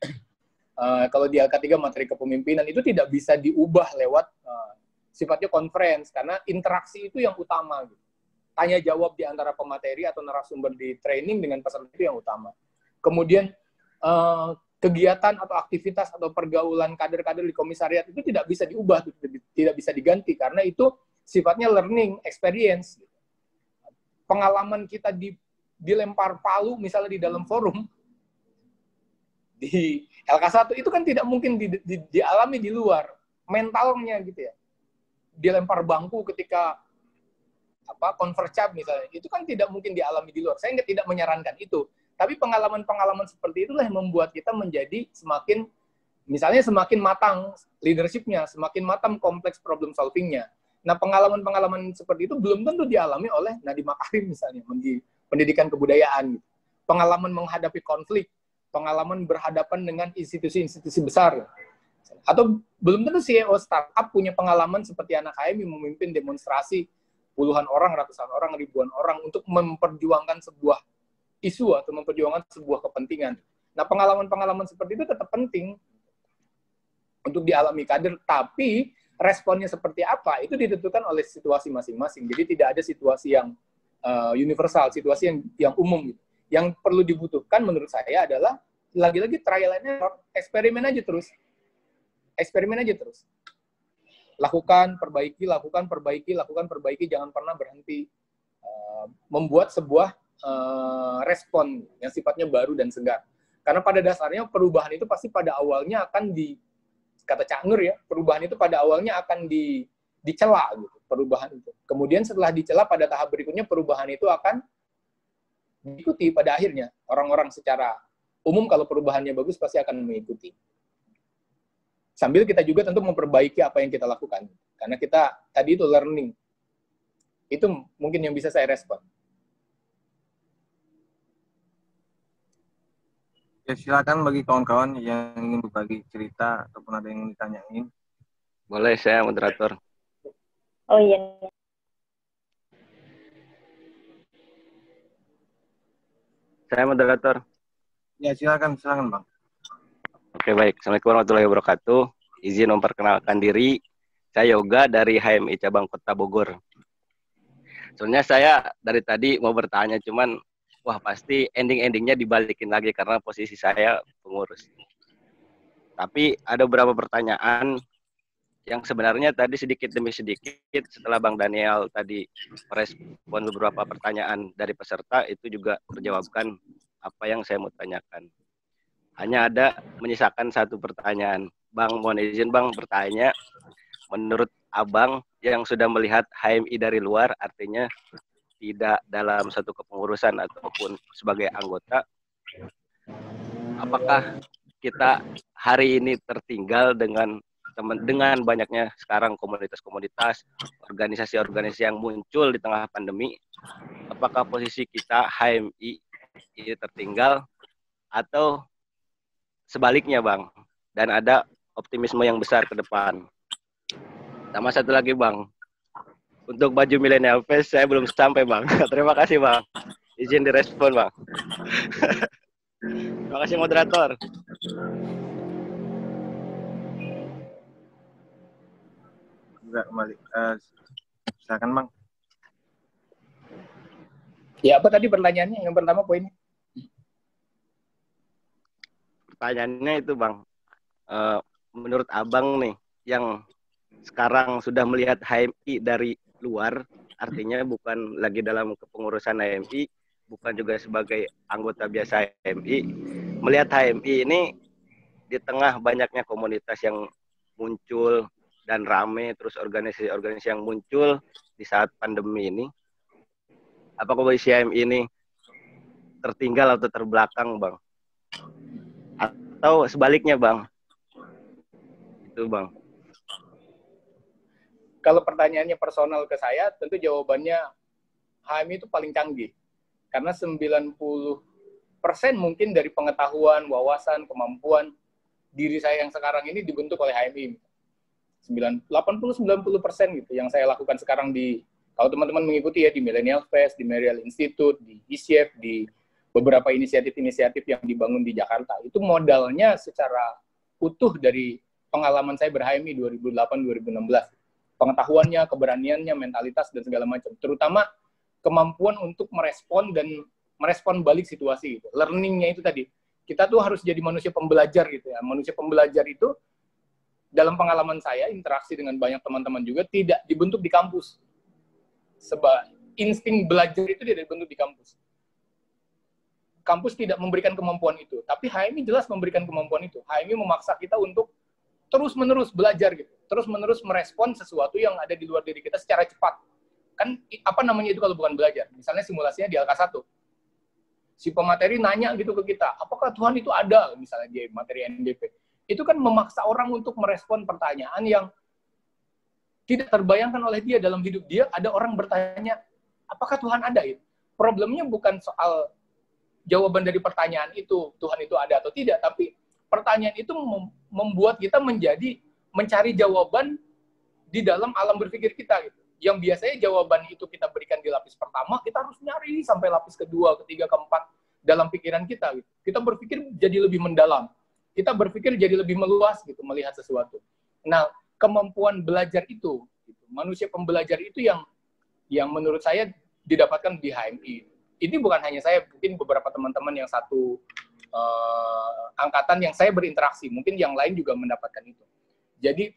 kalau di LK3 materi kepemimpinan itu tidak bisa diubah lewat sifatnya conference, karena interaksi itu yang utama. Gitu. Tanya jawab di antara pemateri atau narasumber di training dengan peserta itu yang utama. Kemudian kegiatan atau aktivitas atau pergaulan kader-kader di komisariat itu tidak bisa diubah, tidak bisa diganti, karena itu sifatnya learning experience. Pengalaman kita dilempar palu misalnya di dalam forum, di LK1 itu kan tidak mungkin dialami di luar. Mentalnya gitu ya. Dilempar bangku ketika converge misalnya, itu kan tidak mungkin dialami di luar. Saya tidak menyarankan itu. Tapi pengalaman-pengalaman seperti itulah yang membuat kita menjadi semakin matang leadership-nya, semakin matang kompleks problem solving-nya. Nah, pengalaman-pengalaman seperti itu belum tentu dialami oleh Nadiem Makarim misalnya, di pendidikan kebudayaan. Pengalaman menghadapi konflik, pengalaman berhadapan dengan institusi-institusi besar. Atau belum tentu CEO startup punya pengalaman seperti anak HMI memimpin demonstrasi puluhan orang, ratusan orang, ribuan orang untuk memperjuangkan sebuah isu atau memperjuangkan sebuah kepentingan. Nah, pengalaman-pengalaman seperti itu tetap penting untuk dialami kader, tapi responnya seperti apa itu ditentukan oleh situasi masing-masing. Jadi tidak ada situasi yang universal, situasi yang umum gitu. Yang perlu dibutuhkan menurut saya adalah lagi-lagi trial and error, eksperimen aja terus. Lakukan, perbaiki, jangan pernah berhenti. Membuat sebuah respon yang sifatnya baru dan segar. Karena pada dasarnya perubahan itu pasti pada awalnya akan kata Cak Nur ya, perubahan itu pada awalnya akan dicela gitu, perubahan itu. Kemudian setelah dicela pada tahap berikutnya perubahan itu akan diikuti pada akhirnya. Orang-orang secara umum kalau perubahannya bagus pasti akan mengikuti. Sambil kita juga tentu memperbaiki apa yang kita lakukan. Karena kita tadi itu learning. Itu mungkin yang bisa saya respon. Ya, silakan bagi kawan-kawan yang ingin berbagi cerita ataupun ada yang ingin ditanyain. Boleh, saya moderator. Oh iya. Saya moderator. Ya, silakan Bang. Oke, baik. Assalamualaikum warahmatullahi wabarakatuh. Izin memperkenalkan diri. Saya Yoga dari HMI Cabang Kota Bogor. Sebenarnya saya dari tadi mau bertanya, cuman wah pasti ending-endingnya dibalikin lagi karena posisi saya pengurus. Tapi ada beberapa pertanyaan yang sebenarnya tadi sedikit demi sedikit setelah Bang Daniel tadi merespon beberapa pertanyaan dari peserta itu juga terjawabkan apa yang saya mau tanyakan. Hanya ada menyisakan satu pertanyaan. Bang, mohon izin Bang bertanya, menurut Abang yang sudah melihat HMI dari luar, artinya tidak dalam satu kepengurusan ataupun sebagai anggota, apakah kita hari ini tertinggal dengan banyaknya sekarang komunitas-komunitas, organisasi-organisasi yang muncul di tengah pandemi? Apakah posisi kita HMI ini tertinggal atau sebaliknya Bang? Dan ada optimisme yang besar ke depan. Sama satu lagi Bang, untuk baju Millennial Fest saya belum sampai Bang. Terima kasih Bang. Izin direspon Bang. Terima kasih moderator. Enggak kembali. Silakan Bang. Ya, apa tadi pertanyaannya? Yang pertama poinnya. Pertanyaannya itu Bang, menurut Abang nih, yang sekarang sudah melihat HMI dari luar, artinya bukan lagi dalam kepengurusan HMI, bukan juga sebagai anggota biasa HMI, melihat HMI ini di tengah banyaknya komunitas yang muncul dan rame, terus organisasi-organisasi yang muncul di saat pandemi ini, apakah posisi HMI ini tertinggal atau terbelakang Bang? Atau sebaliknya Bang? Itu Bang. Kalau pertanyaannya personal ke saya, tentu jawabannya HMI itu paling canggih. Karena 90% mungkin dari pengetahuan, wawasan, kemampuan diri saya yang sekarang ini dibentuk oleh HMI. 80-90% gitu yang saya lakukan sekarang kalau teman-teman mengikuti ya di Millennial Fest, di Mariel Institute, di ICF, di beberapa inisiatif-inisiatif yang dibangun di Jakarta. Itu modalnya secara utuh dari pengalaman saya ber-HMI 2008-2016. Pengetahuannya, keberaniannya, mentalitas, dan segala macam. Terutama kemampuan untuk merespon balik situasi. Gitu. Learning-nya itu tadi. Kita tuh harus jadi manusia pembelajar gitu ya. Manusia pembelajar itu dalam pengalaman saya, interaksi dengan banyak teman-teman juga, tidak dibentuk di kampus. Sebab insting belajar itu tidak dibentuk di kampus. Kampus tidak memberikan kemampuan itu. Tapi HMI jelas memberikan kemampuan itu. HMI memaksa kita untuk terus-menerus belajar gitu. Terus-menerus merespon sesuatu yang ada di luar diri kita secara cepat. Kan apa namanya itu kalau bukan belajar? Misalnya simulasinya di LK1. Si pemateri nanya gitu ke kita, apakah Tuhan itu ada? Misalnya dia materi NDP. Itu kan memaksa orang untuk merespon pertanyaan yang tidak terbayangkan oleh dia dalam hidup dia. Ada orang bertanya, apakah Tuhan ada? Problemnya bukan soal jawaban dari pertanyaan itu, Tuhan itu ada atau tidak, tapi pertanyaan itu membuat kita mencari jawaban di dalam alam berpikir kita gitu. Yang biasanya jawaban itu kita berikan di lapis pertama, kita harus nyari sampai lapis kedua, ketiga, keempat dalam pikiran kita gitu. Kita berpikir jadi lebih mendalam. Kita berpikir jadi lebih meluas gitu melihat sesuatu. Nah, kemampuan belajar itu gitu. Manusia pembelajar itu yang menurut saya didapatkan di HMI. Ini bukan hanya saya, mungkin beberapa teman-teman yang satu angkatan yang saya berinteraksi, mungkin yang lain juga mendapatkan itu. Jadi,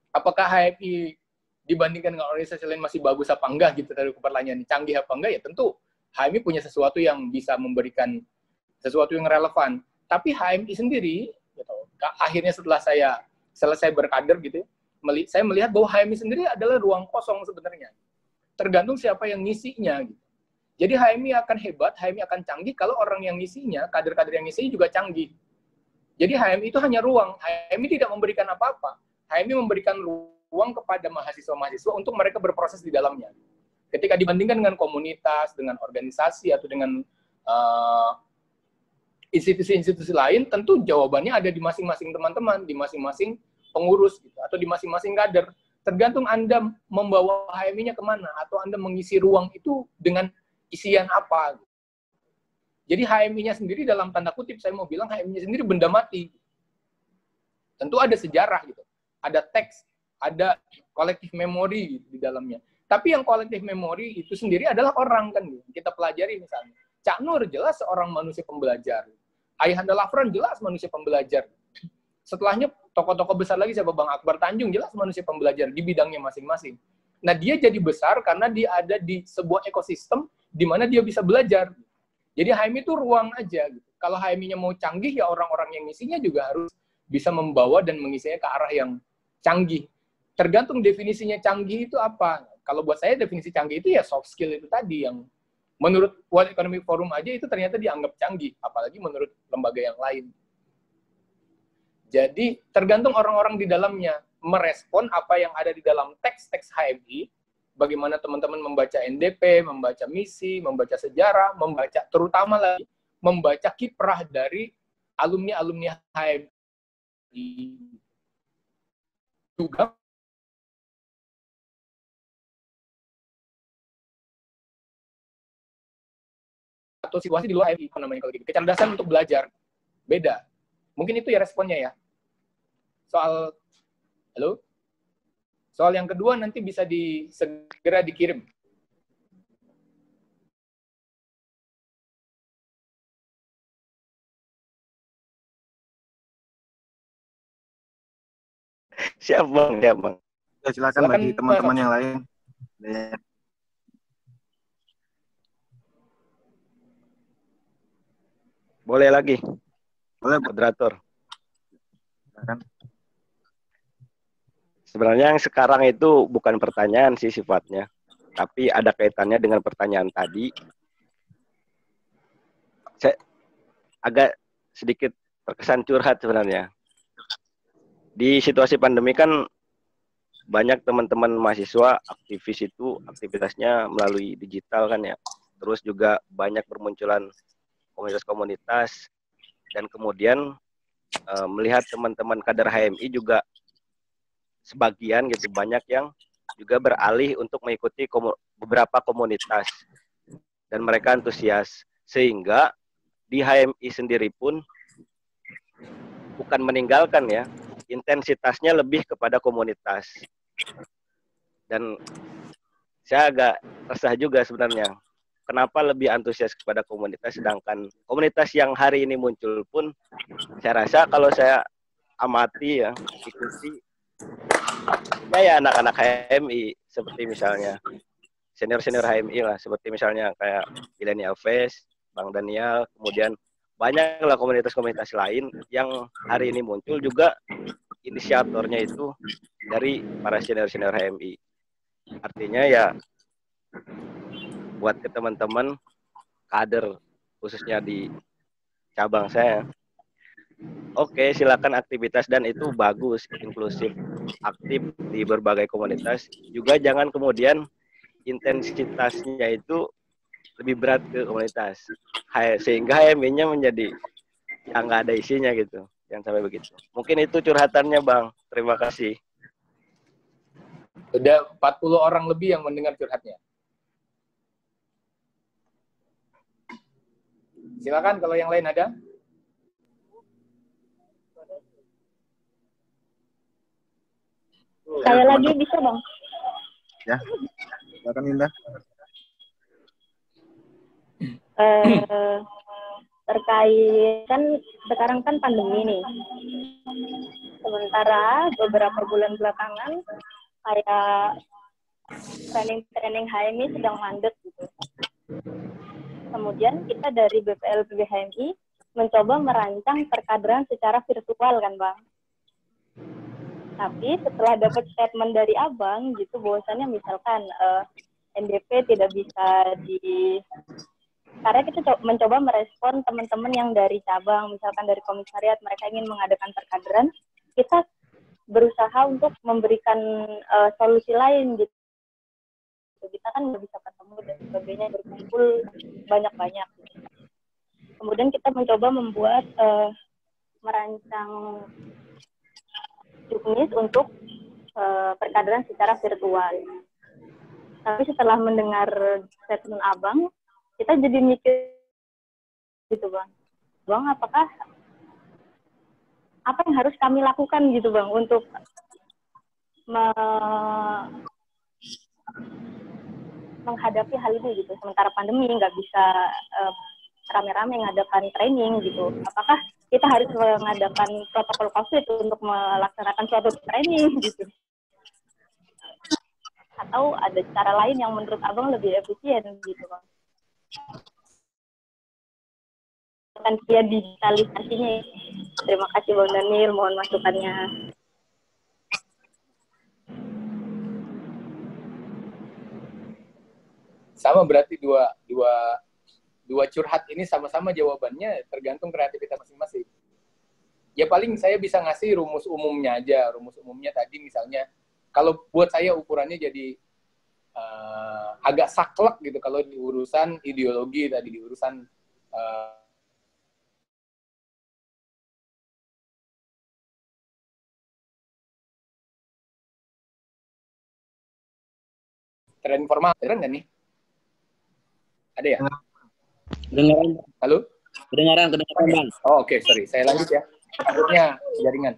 apakah HMI dibandingkan dengan organisasi lain masih bagus apa enggak gitu dari pertanyaan canggih apa enggak, ya tentu HMI punya sesuatu yang bisa memberikan sesuatu yang relevan. Tapi HMI sendiri, gitu, akhirnya setelah saya selesai berkader gitu, saya melihat bahwa HMI sendiri adalah ruang kosong sebenarnya. Tergantung siapa yang ngisinya gitu. Jadi HMI akan hebat, HMI akan canggih kalau orang yang ngisinya, kader-kader yang ngisinya juga canggih. Jadi HMI itu hanya ruang, HMI tidak memberikan apa-apa. HMI memberikan ruang kepada mahasiswa-mahasiswa untuk mereka berproses di dalamnya. Ketika dibandingkan dengan komunitas, dengan organisasi, atau dengan institusi-institusi lain, tentu jawabannya ada di masing-masing teman-teman, di masing-masing pengurus, gitu, atau di masing-masing kader. Tergantung Anda membawa HMI-nya kemana, atau Anda mengisi ruang itu dengan isian apa. Jadi HMI-nya sendiri dalam tanda kutip, saya mau bilang HMI-nya sendiri benda mati. Tentu ada sejarah, gitu, ada teks, ada kolektif memori di dalamnya. Tapi yang kolektif memori itu sendiri adalah orang kan, kita pelajari misalnya. Cak Nur jelas seorang manusia pembelajar. Ayahanda Lafran jelas manusia pembelajar. Setelahnya tokoh-tokoh besar lagi siapa, Bang Akbar Tanjung jelas manusia pembelajar di bidangnya masing-masing. Nah, dia jadi besar karena dia ada di sebuah ekosistem di mana dia bisa belajar. Jadi HMI itu ruang aja gitu. Kalau HMI-nya mau canggih, ya orang-orang yang ngisinya juga harus bisa membawa dan mengisinya ke arah yang canggih. Tergantung definisinya canggih itu apa. Kalau buat saya definisi canggih itu ya soft skill itu tadi yang menurut World Economic Forum aja itu ternyata dianggap canggih, apalagi menurut lembaga yang lain. Jadi tergantung orang-orang di dalamnya merespon apa yang ada di dalam teks-teks HMI, bagaimana teman-teman membaca NDP, membaca misi, membaca sejarah, membaca terutama lagi membaca kiprah dari alumni-alumni HMI juga atau situasi di luar HMI, apa namanya kalau gitu. Kecerdasan untuk belajar beda. Mungkin itu ya responnya ya. Soal yang kedua nanti bisa segera dikirim. Siap Bang, siap Bang. Ya, silakan bagi teman-teman yang lain. Boleh lagi. Boleh, moderator. Silakan. Sebenarnya yang sekarang itu bukan pertanyaan sih sifatnya, tapi ada kaitannya dengan pertanyaan tadi. Saya agak sedikit terkesan curhat sebenarnya. Di situasi pandemi kan banyak teman-teman mahasiswa aktivis itu aktivitasnya melalui digital kan ya. Terus juga banyak bermunculan komunitas-komunitas dan kemudian melihat teman-teman kader HMI juga sebagian gitu banyak yang juga beralih untuk mengikuti beberapa komunitas dan mereka antusias sehingga di HMI sendiri pun bukan meninggalkan ya, intensitasnya lebih kepada komunitas. Dan saya agak resah juga sebenarnya kenapa lebih antusias kepada komunitas sedangkan komunitas yang hari ini muncul pun saya rasa kalau saya amati ya ikuti ya anak-anak HMI seperti misalnya senior-senior HMI lah seperti misalnya kayak Millennial Face, Bang Daniel, kemudian banyaklah komunitas-komunitas lain yang hari ini muncul juga inisiatornya itu dari para senior-senior HMI. Artinya ya buat ke teman-teman kader khususnya di cabang saya, oke, silakan aktivitas dan itu bagus, inklusif, aktif di berbagai komunitas. Juga jangan kemudian intensitasnya itu lebih berat ke komunitas, sehingga HMI-nya menjadi yang nggak ada isinya gitu. Jangan sampai begitu. Mungkin itu curhatannya, Bang. Terima kasih. Udah 40 orang lebih yang mendengar curhatnya. Silakan kalau yang lain ada. Saya lagi bisa, Bang. Ya, silakan Indah. Terkait kan sekarang kan pandemi nih. Sementara beberapa bulan belakangan kayak training HMI sedang mandek gitu. Kemudian kita dari BPLPB HMI mencoba merancang perkaderan secara virtual kan, Bang. Tapi setelah dapat statement dari Abang gitu, bahwasannya misalkan NDP tidak bisa karena kita mencoba merespon teman-teman yang dari cabang, misalkan dari komisariat, mereka ingin mengadakan perkaderan, kita berusaha untuk memberikan solusi lain gitu. Kita kan nggak bisa ketemu dan sebagainya, berkumpul banyak-banyak. Gitu. Kemudian kita mencoba membuat merancang juknis untuk perkaderan secara virtual. Tapi setelah mendengar statement Abang, kita jadi mikir gitu, Bang. Bang, apa yang harus kami lakukan gitu, Bang, untuk menghadapi hal ini gitu. Sementara pandemi nggak bisa rame-rame mengadakan training gitu. Apakah kita harus mengadakan protokol COVID untuk melaksanakan suatu training gitu? Atau ada cara lain yang menurut Abang lebih efisien gitu, Bang? Kan via digitalisasinya. Terima kasih Bang Daniel, mohon masukannya. Sama berarti dua curhat ini sama-sama jawabannya tergantung kreativitas masing-masing. Ya paling saya bisa ngasih rumus umumnya aja. Rumus umumnya tadi misalnya, kalau buat saya ukurannya jadi agak saklek gitu kalau di urusan ideologi tadi, di urusan tren formal. Keren nggak nih? Ada ya? Kedengaran. Halo? Kedengaran, Bang. Oh, oke, sorry. Saya lanjut ya. Takutnya jaringan.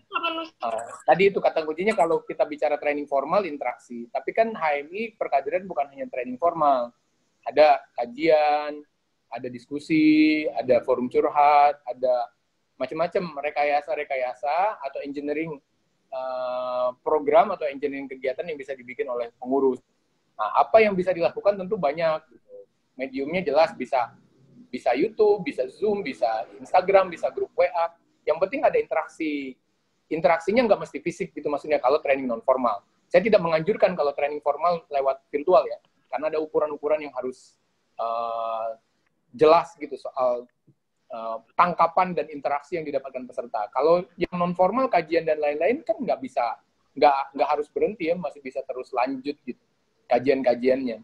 Tadi itu kata kuncinya kalau kita bicara training formal, interaksi. Tapi kan HMI perkaderan bukan hanya training formal. Ada kajian, ada diskusi, ada forum curhat, ada macam-macam rekayasa atau engineering program atau engineering kegiatan yang bisa dibikin oleh pengurus. Nah, apa yang bisa dilakukan tentu banyak. Mediumnya jelas bisa YouTube, bisa Zoom, bisa Instagram, bisa grup WA. Yang penting ada interaksi. Interaksinya nggak mesti fisik gitu maksudnya kalau training non formal. Saya tidak menganjurkan kalau training formal lewat virtual ya, karena ada ukuran-ukuran yang harus jelas gitu soal tangkapan dan interaksi yang didapatkan peserta. Kalau yang non formal kajian dan lain-lain kan nggak harus berhenti ya, masih bisa terus lanjut gitu kajian-kajiannya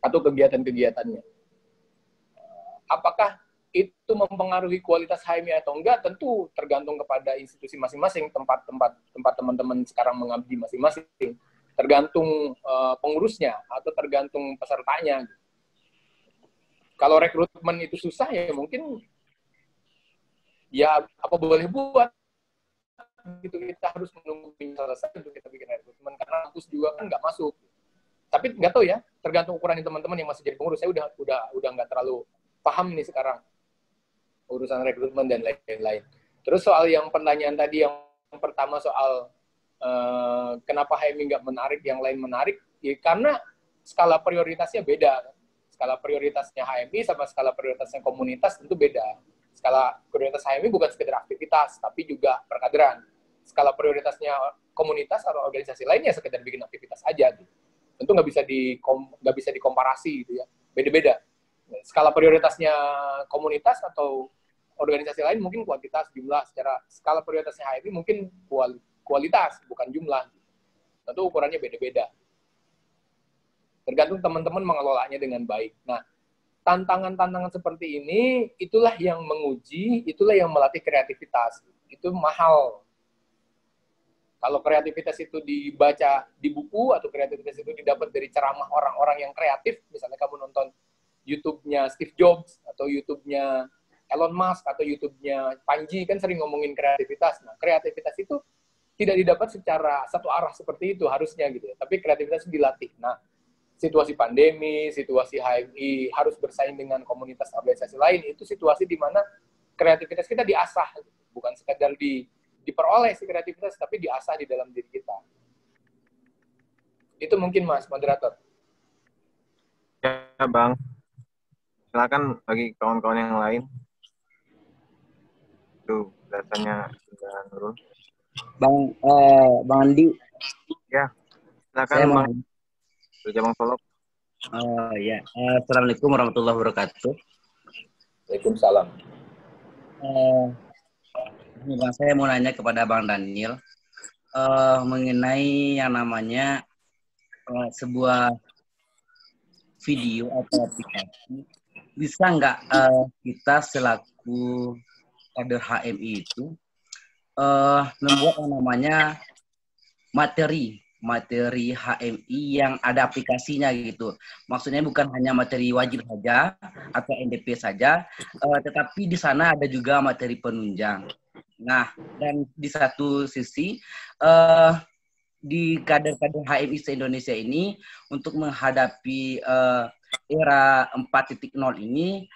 atau kegiatan-kegiatannya. Apakah itu mempengaruhi kualitas HMI atau enggak? Tentu tergantung kepada institusi masing-masing, tempat teman-teman sekarang mengabdi masing-masing, tergantung pengurusnya atau tergantung pesertanya. Kalau rekrutmen itu susah ya mungkin ya apa boleh buat gitu, kita harus menunggu selesai untuk kita bikin rekrutmen karena kampus juga kan nggak masuk. Tapi nggak tahu ya, tergantung ukuran teman-teman yang masih jadi pengurus. Saya udah nggak terlalu paham nih sekarang urusan rekrutmen dan lain-lain. Terus soal yang pertanyaan tadi yang pertama soal kenapa HMI nggak menarik, yang lain menarik, ya karena skala prioritasnya beda. Skala prioritasnya HMI sama skala prioritasnya komunitas tentu beda. Skala prioritas HMI bukan sekedar aktivitas, tapi juga perkaderan. Skala prioritasnya komunitas atau organisasi lainnya sekedar bikin aktivitas aja gitu. Tentu nggak bisa dikomparasi gitu ya, beda-beda. Skala prioritasnya komunitas atau organisasi lain mungkin kuantitas, jumlah. Secara skala prioritasnya HMI mungkin kualitas, bukan jumlah. Tentu ukurannya beda-beda. Tergantung teman-teman mengelolanya dengan baik. Nah, tantangan-tantangan seperti ini, itulah yang menguji, itulah yang melatih kreativitas. itu mahal. Kalau kreativitas itu dibaca di buku atau kreativitas itu didapat dari ceramah orang-orang yang kreatif, misalnya kamu nonton YouTube-nya Steve Jobs atau YouTube-nya Elon Musk atau YouTube-nya Panji kan sering ngomongin kreativitas. Nah, kreativitas itu tidak didapat secara satu arah seperti itu harusnya gitu ya. Tapi kreativitas dilatih. Nah, situasi pandemi, situasi HMI harus bersaing dengan komunitas organisasi lain, itu situasi di mana kreativitas kita diasah, bukan sekadar diperoleh si kreativitas, tapi diasah di dalam diri kita. Itu mungkin Mas, moderator. Ya Bang, silakan bagi kawan-kawan yang lain. Tuh, datanya sudah nurun. Bang Andi. Ya, silakan Saya Bang. Bang Solok. Oh ya, Assalamualaikum warahmatullahi wabarakatuh. Waalaikumsalam. Bang, saya mau nanya kepada Bang Daniel mengenai yang namanya sebuah video atau aplikasi. Bisa nggak kita selaku kader HMI itu membuat yang namanya materi HMI yang ada aplikasinya gitu. Maksudnya bukan hanya materi wajib saja atau NDP saja, tetapi di sana ada juga materi penunjang. Nah, dan di satu sisi di kader-kader HMI se-Indonesia ini untuk menghadapi era 4.0 ini,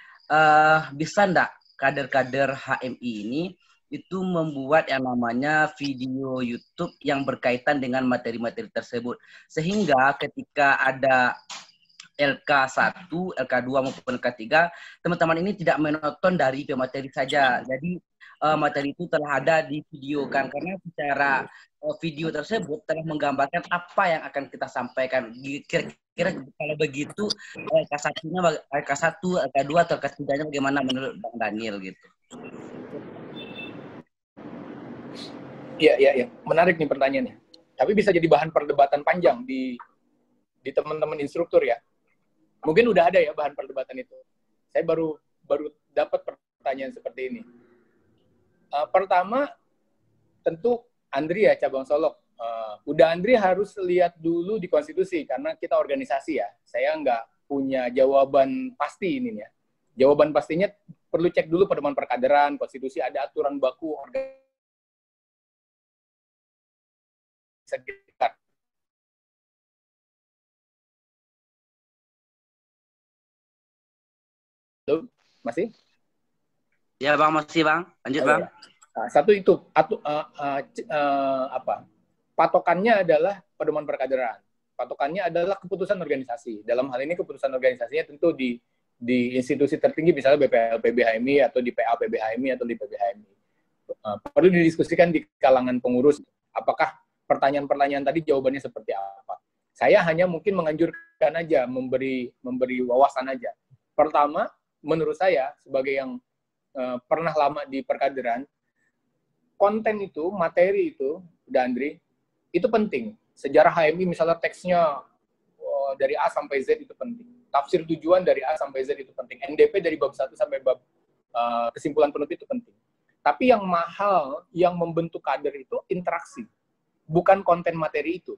bisa enggak kader-kader HMI ini itu membuat yang namanya video YouTube yang berkaitan dengan materi-materi tersebut. Sehingga ketika ada LK1, LK2 maupun LK3, teman-teman ini tidak menonton dari materi saja. Jadi materi itu telah ada di video kan, karena secara video tersebut telah menggambarkan apa yang akan kita sampaikan. Kira-kira kalau begitu LK1-nya, LK1, LK2 atau LK3-nya bagaimana menurut Bang Daniel gitu? Iya. Menarik nih pertanyaannya. Tapi bisa jadi bahan perdebatan panjang di teman-teman instruktur ya. Mungkin udah ada ya bahan perdebatan itu. Saya baru dapat pertanyaan seperti ini. Pertama, tentu Andri ya, cabang Solok. Udah Andri harus lihat dulu di konstitusi, karena kita organisasi ya. Saya nggak punya jawaban pasti ini ya. Jawaban pastinya perlu cek dulu pedoman perkaderan, konstitusi, ada aturan baku organisasi sekitar. Halo, masih? Ya Bang, masih Bang. Lanjut Bang. Nah, satu itu patokannya adalah pedoman perkaderan. Patokannya adalah keputusan organisasi. Dalam hal ini keputusan organisasinya tentu di institusi tertinggi, misalnya BPLPB HMI atau di PAPB HMI atau di PB HMI. Perlu didiskusikan di kalangan pengurus. Apakah pertanyaan-pertanyaan tadi jawabannya seperti apa? Saya hanya mungkin menganjurkan aja, memberi wawasan aja. Pertama, menurut saya sebagai yang pernah lama di perkaderan, konten itu, materi itu, Andri, itu penting. Sejarah HMI misalnya teksnya dari A sampai Z itu penting. Tafsir tujuan dari A sampai Z itu penting. NDP dari bab 1 sampai bab kesimpulan penutup itu penting. Tapi yang mahal, yang membentuk kader itu interaksi. Bukan konten materi itu.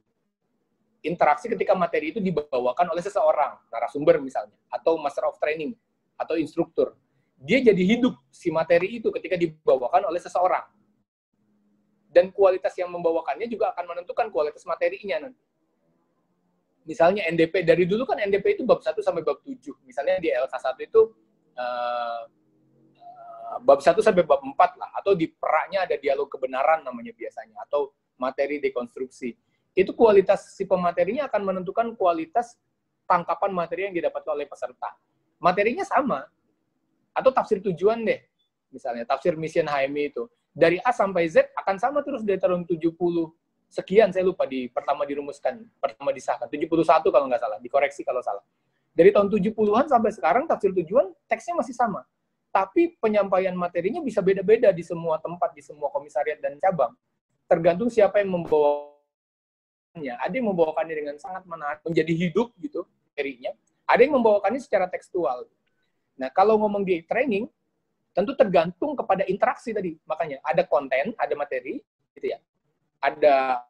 Interaksi ketika materi itu dibawakan oleh seseorang, narasumber misalnya, atau master of training, atau instruktur. Dia jadi hidup si materi itu ketika dibawakan oleh seseorang. Dan kualitas yang membawakannya juga akan menentukan kualitas materinya nanti. Misalnya NDP, dari dulu kan NDP itu bab 1 sampai bab 7. Misalnya di LK1 itu bab 1 sampai bab 4 lah. Atau di peraknya ada dialog kebenaran namanya biasanya. Atau materi dekonstruksi. Itu kualitas si pematerinya akan menentukan kualitas tangkapan materi yang didapatkan oleh peserta. Materinya sama. Atau tafsir tujuan deh. Misalnya tafsir mission HMI itu. Dari A sampai Z akan sama terus dari tahun 70 sekian, saya lupa, pertama dirumuskan, pertama disahkan. 71 kalau nggak salah, dikoreksi kalau salah. Dari tahun 70-an sampai sekarang tafsir tujuan teksnya masih sama. Tapi penyampaian materinya bisa beda-beda di semua tempat, di semua komisariat dan cabang. Tergantung siapa yang membawakannya. Ada yang membawakannya dengan sangat menarik, menjadi hidup gitu materinya. Ada yang membawakannya secara tekstual. Nah, kalau ngomong di training, tentu tergantung kepada interaksi tadi. Makanya ada konten, ada materi, gitu ya. Ada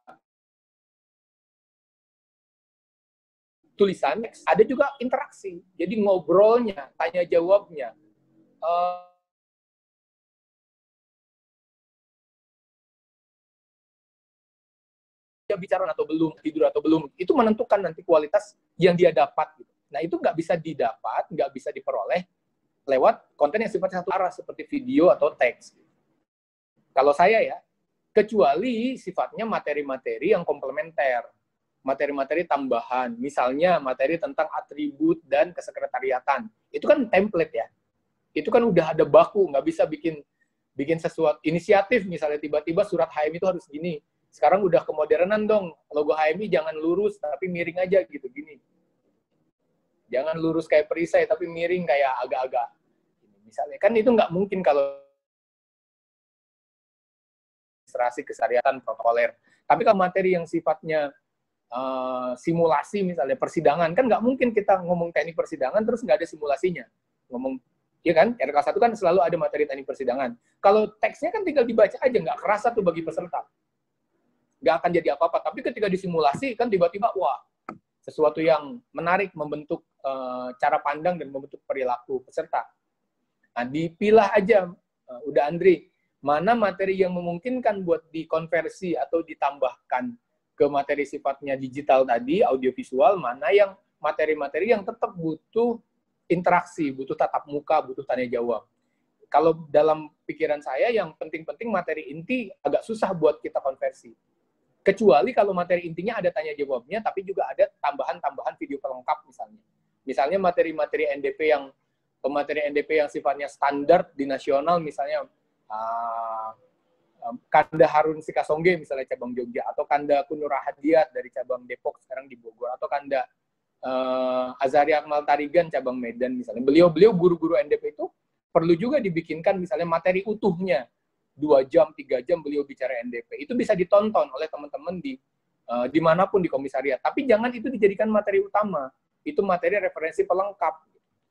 tulisan, ada juga interaksi. Jadi ngobrolnya, tanya jawabnya. Dia bicara atau belum, tidur atau belum, itu menentukan nanti kualitas yang dia dapat. Nah, itu nggak bisa didapat, nggak bisa diperoleh lewat konten yang sifatnya satu arah, seperti video atau teks. Kalau saya ya, kecuali sifatnya materi-materi yang komplementer, materi-materi tambahan, misalnya materi tentang atribut dan kesekretariatan. Itu kan template ya, itu kan udah ada baku, nggak bisa bikin sesuatu inisiatif, misalnya tiba-tiba surat HMI itu harus gini. Sekarang udah kemodernan dong, logo HMI jangan lurus tapi miring aja gitu, gini. Jangan lurus kayak perisai tapi miring kayak agak-agak. Misalnya kan itu nggak mungkin kalau administrasi kesyariatan protokoler. Tapi kalau materi yang sifatnya simulasi, misalnya persidangan, kan nggak mungkin kita ngomong teknik persidangan terus nggak ada simulasinya. Ngomong, ya kan, RK1 kan selalu ada materi teknik persidangan. Kalau teksnya kan tinggal dibaca aja, nggak kerasa tuh bagi peserta. Nggak akan jadi apa-apa. Tapi ketika disimulasi, kan tiba-tiba, wah, sesuatu yang menarik, membentuk cara pandang dan membentuk perilaku peserta. Nah, dipilah aja, udah Andri, mana materi yang memungkinkan buat dikonversi atau ditambahkan ke materi sifatnya digital tadi, audiovisual, mana yang materi-materi yang tetap butuh interaksi, butuh tatap muka, butuh tanya jawab. Kalau dalam pikiran saya, yang penting-penting materi inti agak susah buat kita konversi. Kecuali kalau materi intinya ada tanya jawabnya, tapi juga ada tambahan-tambahan video pelengkap misalnya. Misalnya materi-materi NDP yang sifatnya standar di nasional, misalnya Kanda Harun Sikasongge misalnya cabang Jogja, atau Kanda Kunur Hadiat dari cabang Depok sekarang di Bogor, atau Kanda Azari Akmal Tarigan cabang Medan misalnya. Beliau guru-guru NDP itu perlu juga dibikinkan misalnya materi utuhnya. 2 jam, 3 jam beliau bicara NDP. Itu bisa ditonton oleh teman-teman dimanapun di komisariat. Tapi jangan itu dijadikan materi utama. Itu materi referensi pelengkap.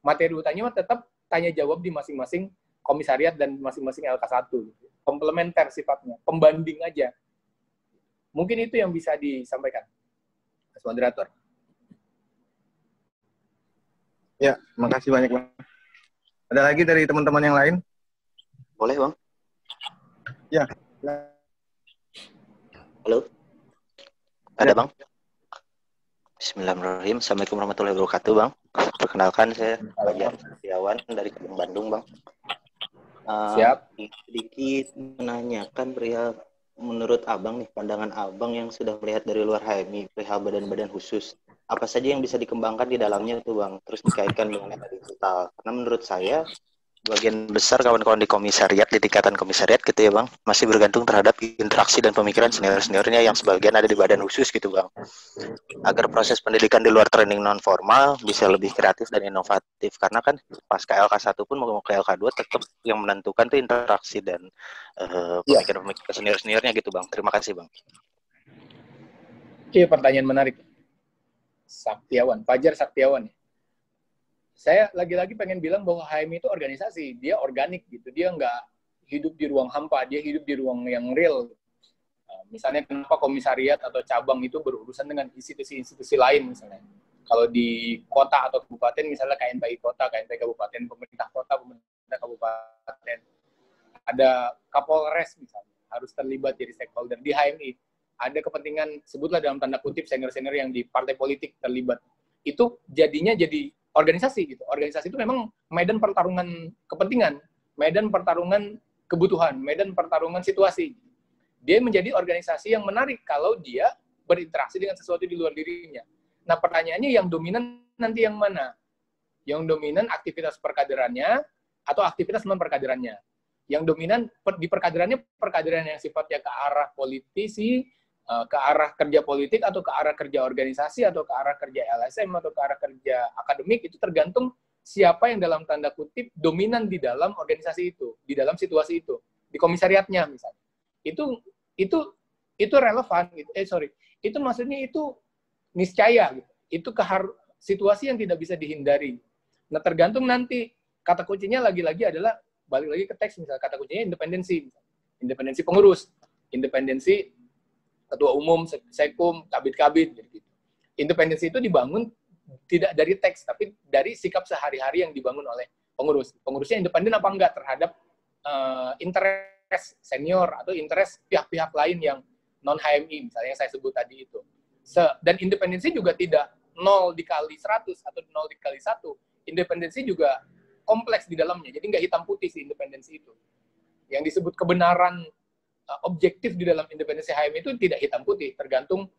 Materi utamanya tetap tanya jawab di masing-masing komisariat dan masing-masing LK1. Komplementer sifatnya. Pembanding aja. Mungkin itu yang bisa disampaikan, Mas Moderator. Ya, makasih banyak, Bang. Ada lagi dari teman-teman yang lain? Boleh, Bang? Ya. Halo? Ada, Bang? Bismillahirrahmanirrahim. Assalamualaikum warahmatullahi wabarakatuh, Bang. Perkenalkan, saya Fajar Setiawan dari Kabupaten Bandung, Bang. Siap. Sedikit menanyakan perihal, menurut Abang nih, pandangan Abang yang sudah melihat dari luar HMI, perihal badan-badan khusus. Apa saja yang bisa dikembangkan di dalamnya tuh, Bang? Terus dikaitkan dengan era digital. Karena menurut saya, bagian besar kawan-kawan di komisariat, di tingkatan komisariat gitu ya, Bang, masih bergantung terhadap interaksi dan pemikiran senior-seniornya yang sebagian ada di badan khusus gitu, Bang. Agar proses pendidikan di luar training non-formal bisa lebih kreatif dan inovatif. Karena kan pas ke LK1 pun mau ke LK2 tetap yang menentukan tuh interaksi dan pemikiran senior-seniornya gitu, Bang. Terima kasih, Bang. Iya, pertanyaan menarik. Saktiawan, Fajar Saktiawan. Saya lagi-lagi pengen bilang bahwa HMI itu organisasi, dia organik gitu, dia nggak hidup di ruang hampa, dia hidup di ruang yang real. Misalnya kenapa komisariat atau cabang itu berurusan dengan institusi-institusi lain misalnya. Kalau di kota atau kabupaten, misalnya KNPI kota, KNPI kabupaten, pemerintah kota, pemerintah kabupaten, ada Kapolres misalnya, harus terlibat jadi stakeholder. Di HMI, ada kepentingan, sebutlah dalam tanda kutip, senior-senior yang di partai politik terlibat. Itu jadinya jadi organisasi gitu. Organisasi itu memang medan pertarungan kepentingan, medan pertarungan kebutuhan, medan pertarungan situasi. Dia menjadi organisasi yang menarik kalau dia berinteraksi dengan sesuatu di luar dirinya. Nah, pertanyaannya yang dominan nanti yang mana? Yang dominan aktivitas perkaderannya atau aktivitas non-perkaderannya? Yang dominan di perkaderannya, perkaderan yang sifatnya ke arah politisi, ke arah kerja politik, atau ke arah kerja organisasi, atau ke arah kerja LSM, atau ke arah kerja akademik, itu tergantung siapa yang dalam tanda kutip dominan di dalam organisasi itu, di dalam situasi itu, di komisariatnya misalnya. Itu relevan gitu. Itu maksudnya itu niscaya gitu. Itu situasi yang tidak bisa dihindari. Nah, tergantung nanti, kata kuncinya lagi-lagi adalah balik lagi ke teks, misalnya kata kuncinya independensi. Independensi pengurus, independensi ketua umum, sekum, kabit-kabit, gitu. Independensi itu dibangun tidak dari teks, tapi dari sikap sehari-hari yang dibangun oleh pengurus. Pengurusnya independen apa enggak terhadap interest senior atau interest pihak-pihak lain yang non-HMI, misalnya yang saya sebut tadi itu. Dan independensi juga tidak 0 dikali 100 atau 0 dikali 1. Independensi juga kompleks di dalamnya, jadi nggak hitam putih sih independensi itu. Yang disebut kebenaran objektif di dalam independensi HMI itu tidak hitam putih, tergantung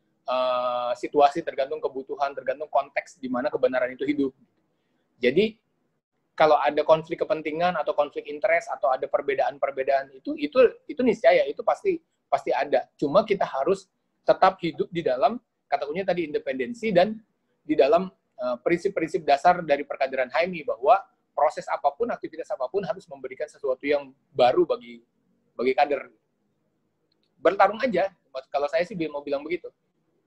situasi, tergantung kebutuhan, tergantung konteks di mana kebenaran itu hidup. Jadi kalau ada konflik kepentingan atau konflik interest atau ada perbedaan-perbedaan itu niscaya itu pasti ada. Cuma kita harus tetap hidup di dalam kata kuncinya tadi independensi dan di dalam prinsip-prinsip dasar dari perkaderan HMI bahwa proses apapun, aktivitas apapun harus memberikan sesuatu yang baru bagi kader. Bertarung aja, kalau saya sih mau bilang begitu.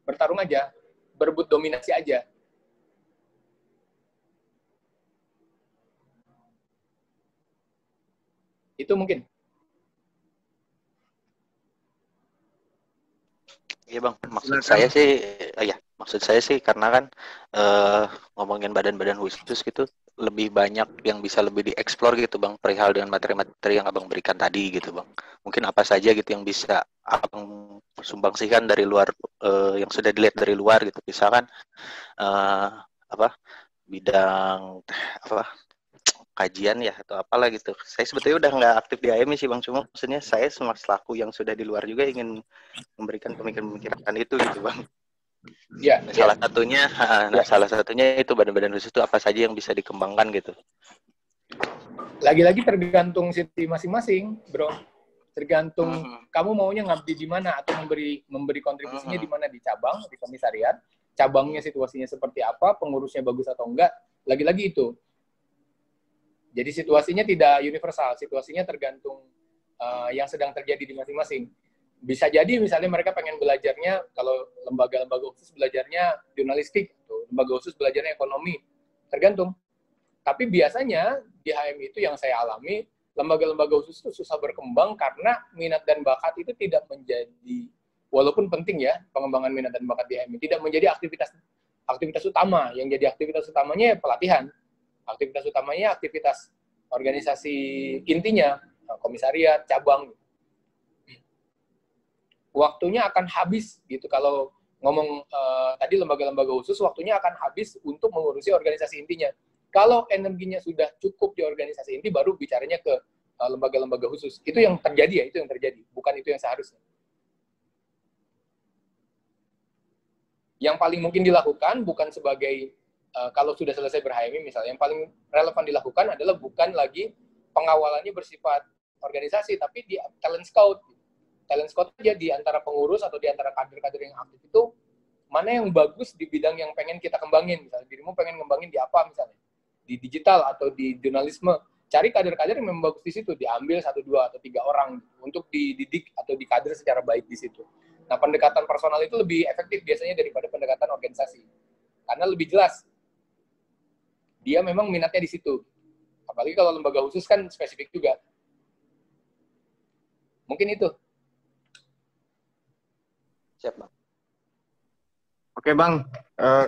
Bertarung aja, berebut dominasi aja. Itu mungkin. Iya bang, maksud saya sih karena kan ngomongin badan-badan khusus gitu lebih banyak yang bisa lebih dieksplor gitu bang, perihal dengan materi-materi yang abang berikan tadi gitu bang. Mungkin apa saja gitu yang bisa abang sumbangsikan dari luar, yang sudah dilihat dari luar gitu, misalkan bidang kajian ya atau apalah gitu. Saya sebetulnya udah nggak aktif di HMI sih bang, cuma maksudnya saya selaku yang sudah di luar juga ingin memberikan pemikiran-pemikiran itu gitu bang. Ya, salah satunya itu badan-badan khusus itu apa saja yang bisa dikembangkan gitu. Lagi-lagi tergantung situasi masing-masing, bro. Tergantung kamu maunya ngabdi di mana atau memberi kontribusinya di mana, di cabang, di komisariat, cabangnya situasinya seperti apa, pengurusnya bagus atau enggak. Lagi-lagi itu. Jadi situasinya tidak universal, situasinya tergantung yang sedang terjadi di masing-masing. Bisa jadi misalnya mereka pengen belajarnya, kalau lembaga-lembaga khusus belajarnya jurnalistik, lembaga khusus belajarnya ekonomi, tergantung. Tapi biasanya di HMI itu yang saya alami, lembaga-lembaga khusus itu susah berkembang karena minat dan bakat itu tidak menjadi, walaupun penting ya pengembangan minat dan bakat di HMI, tidak menjadi aktivitas utama. Yang jadi aktivitas utamanya pelatihan, aktivitas utamanya aktivitas organisasi intinya, komisariat, cabang. Waktunya akan habis gitu. Kalau ngomong tadi lembaga-lembaga khusus, waktunya akan habis untuk mengurusi organisasi intinya. Kalau energinya sudah cukup di organisasi inti, baru bicaranya ke lembaga-lembaga khusus. Itu yang terjadi ya, itu yang terjadi. Bukan itu yang seharusnya. Yang paling mungkin dilakukan bukan sebagai kalau sudah selesai ber-HMI misalnya, yang paling relevan dilakukan adalah bukan lagi pengawalannya bersifat organisasi, tapi di talent scout. Talent scout aja di antara pengurus atau di antara kader-kader yang aktif itu, mana yang bagus di bidang yang pengen kita kembangin. Misalnya dirimu pengen ngembangin di apa misalnya, di digital atau di jurnalisme, cari kader-kader yang memang bagus di situ, diambil 1, 2, atau 3 orang untuk dididik atau dikader secara baik di situ. Nah, pendekatan personal itu lebih efektif biasanya daripada pendekatan organisasi. Karena lebih jelas, dia memang minatnya di situ. Apalagi kalau lembaga khusus kan spesifik juga. Mungkin itu. Siap bang. Oke bang,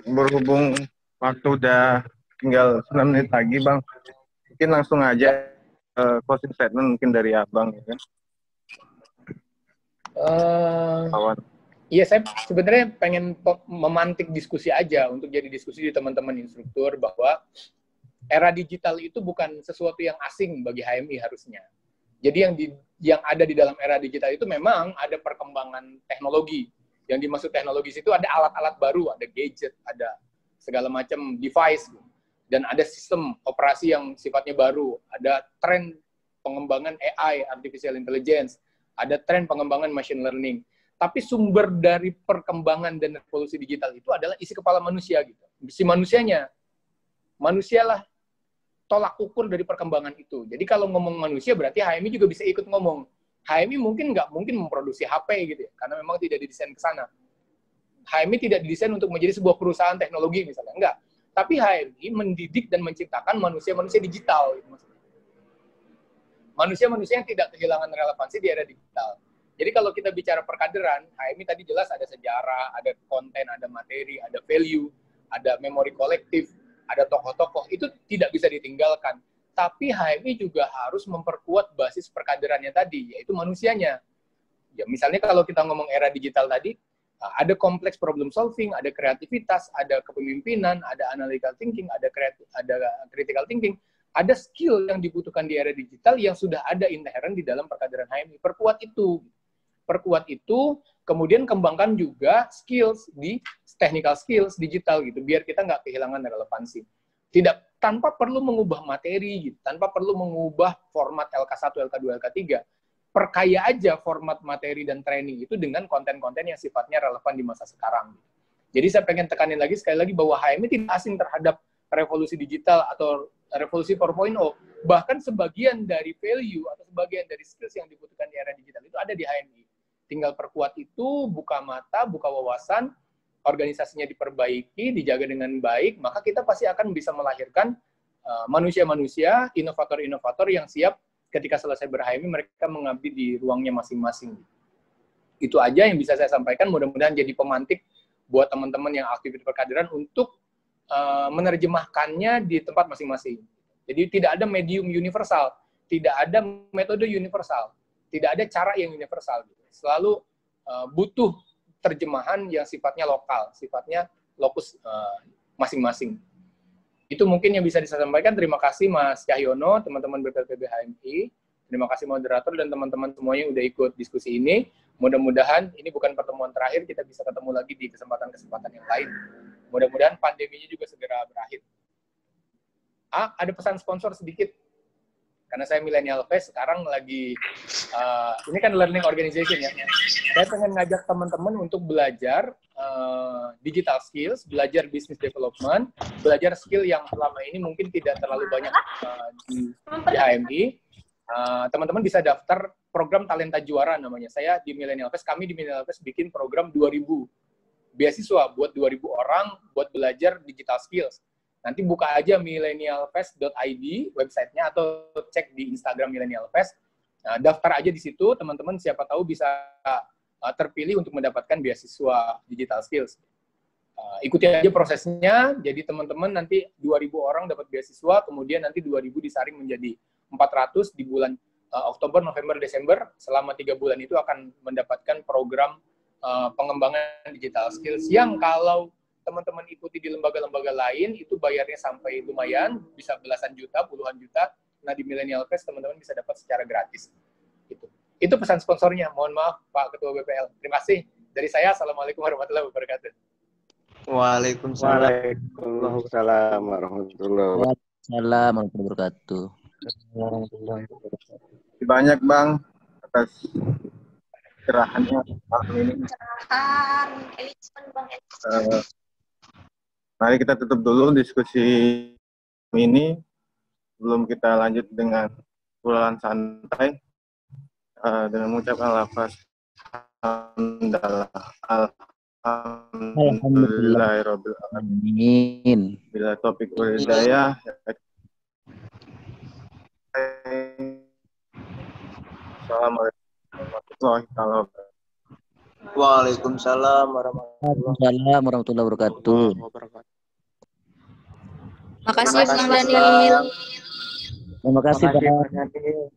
berhubung waktu udah tinggal 9 menit lagi bang, mungkin langsung aja closing statement mungkin dari abang ya kan? Iya, saya sebenarnya pengen memantik diskusi aja untuk jadi diskusi di teman-teman instruktur bahwa era digital itu bukan sesuatu yang asing bagi HMI harusnya. Jadi yang ada di dalam era digital itu memang ada perkembangan teknologi. Yang dimaksud teknologi itu ada alat-alat baru, ada gadget, ada segala macam device, dan ada sistem operasi yang sifatnya baru, ada tren pengembangan AI, artificial intelligence, ada tren pengembangan machine learning. Tapi sumber dari perkembangan dan revolusi digital itu adalah isi kepala manusia gitu. Si manusialah tolak ukur dari perkembangan itu. Jadi kalau ngomong manusia berarti HMI juga bisa ikut ngomong. HMI nggak mungkin memproduksi HP gitu ya, karena memang tidak didesain ke sana. HMI tidak didesain untuk menjadi sebuah perusahaan teknologi misalnya, enggak. Tapi HMI mendidik dan menciptakan manusia-manusia digital. Gitu maksudnya. manusia-manusia yang tidak kehilangan relevansi di era digital. Jadi kalau kita bicara perkaderan, HMI tadi jelas ada sejarah, ada konten, ada materi, ada value, ada memori kolektif, ada tokoh-tokoh, itu tidak bisa ditinggalkan. Tapi HMI juga harus memperkuat basis perkaderannya tadi, yaitu manusianya. Ya, misalnya kalau kita ngomong era digital tadi, ada kompleks problem solving, ada kreativitas, ada kepemimpinan, ada analytical thinking, ada critical thinking, ada skill yang dibutuhkan di era digital yang sudah ada inherent di dalam perkaderan HMI. Perkuat itu, kemudian kembangkan juga skills di technical skills digital gitu, biar kita nggak kehilangan relevansi. Tidak tanpa perlu mengubah materi, gitu, tanpa perlu mengubah format LK1, LK2, LK3. Perkaya aja format materi dan training itu dengan konten-konten yang sifatnya relevan di masa sekarang. Jadi saya pengen tekanin lagi sekali lagi bahwa HMI tidak asing terhadap revolusi digital atau revolusi 4.0. Bahkan sebagian dari value atau sebagian dari skills yang dibutuhkan di era digital itu ada di HMI. Tinggal perkuat itu, buka mata, buka wawasan, organisasinya diperbaiki, dijaga dengan baik, maka kita pasti akan bisa melahirkan manusia-manusia, inovator-inovator yang siap ketika selesai ber-HMI mereka mengabdi di ruangnya masing-masing. Itu aja yang bisa saya sampaikan, mudah-mudahan jadi pemantik buat teman-teman yang aktif di perkaderan untuk menerjemahkannya di tempat masing-masing. Jadi tidak ada medium universal, tidak ada metode universal, tidak ada cara yang universal. Selalu butuh terjemahan yang sifatnya lokal, sifatnya lokus masing-masing. Itu mungkin yang bisa disampaikan. Terima kasih Mas Cahyono, teman-teman BPLPB HMI. Terima kasih moderator dan teman-teman semuanya yang udah ikut diskusi ini. Mudah-mudahan ini bukan pertemuan terakhir, kita bisa ketemu lagi di kesempatan-kesempatan yang lain. Mudah-mudahan pandeminya juga segera berakhir. Ada pesan sponsor sedikit. Karena saya Millennial Fest sekarang lagi, ini kan learning organization ya. Saya pengen ngajak teman-teman untuk belajar digital skills, belajar business development, belajar skill yang selama ini mungkin tidak terlalu banyak di HMI. Teman-teman bisa daftar program Talenta Juara namanya. Saya di Millennial Fest, kami di Millennial Fest bikin program 2000 beasiswa buat 2000 orang buat belajar digital skills. Nanti buka aja millennialfest.id websitenya atau cek di Instagram Millennial Fest. Daftar aja di situ, teman-teman siapa tahu bisa terpilih untuk mendapatkan beasiswa digital skills. Ikuti aja prosesnya, jadi teman-teman nanti 2000 orang dapat beasiswa, kemudian nanti 2000 disaring menjadi 400 di bulan Oktober, November, Desember. Selama 3 bulan itu akan mendapatkan program pengembangan digital skills yang kalau teman-teman ikuti di lembaga-lembaga lain, itu bayarnya sampai lumayan, bisa belasan juta, puluhan juta. Nah, di Millennial Fest, teman-teman bisa dapat secara gratis. Itu pesan sponsornya. Mohon maaf, Pak Ketua BPL. Terima kasih. Dari saya, Assalamualaikum warahmatullahi wabarakatuh. Waalaikumsalam warahmatullahi wabarakatuh. Banyak Bang atas cerahannya malam ini. Mari kita tutup dulu diskusi ini sebelum kita lanjut dengan obrolan santai dengan mengucapkan lafaz alhamdulillahirabbil alamin. Bila topik hidayah. Assalamualaikum warahmatullahi wabarakatuh. Waalaikumsalam warahmatullahi wabarakatuh. Makasih Bang Daniel. Terima kasih Bang Daniel.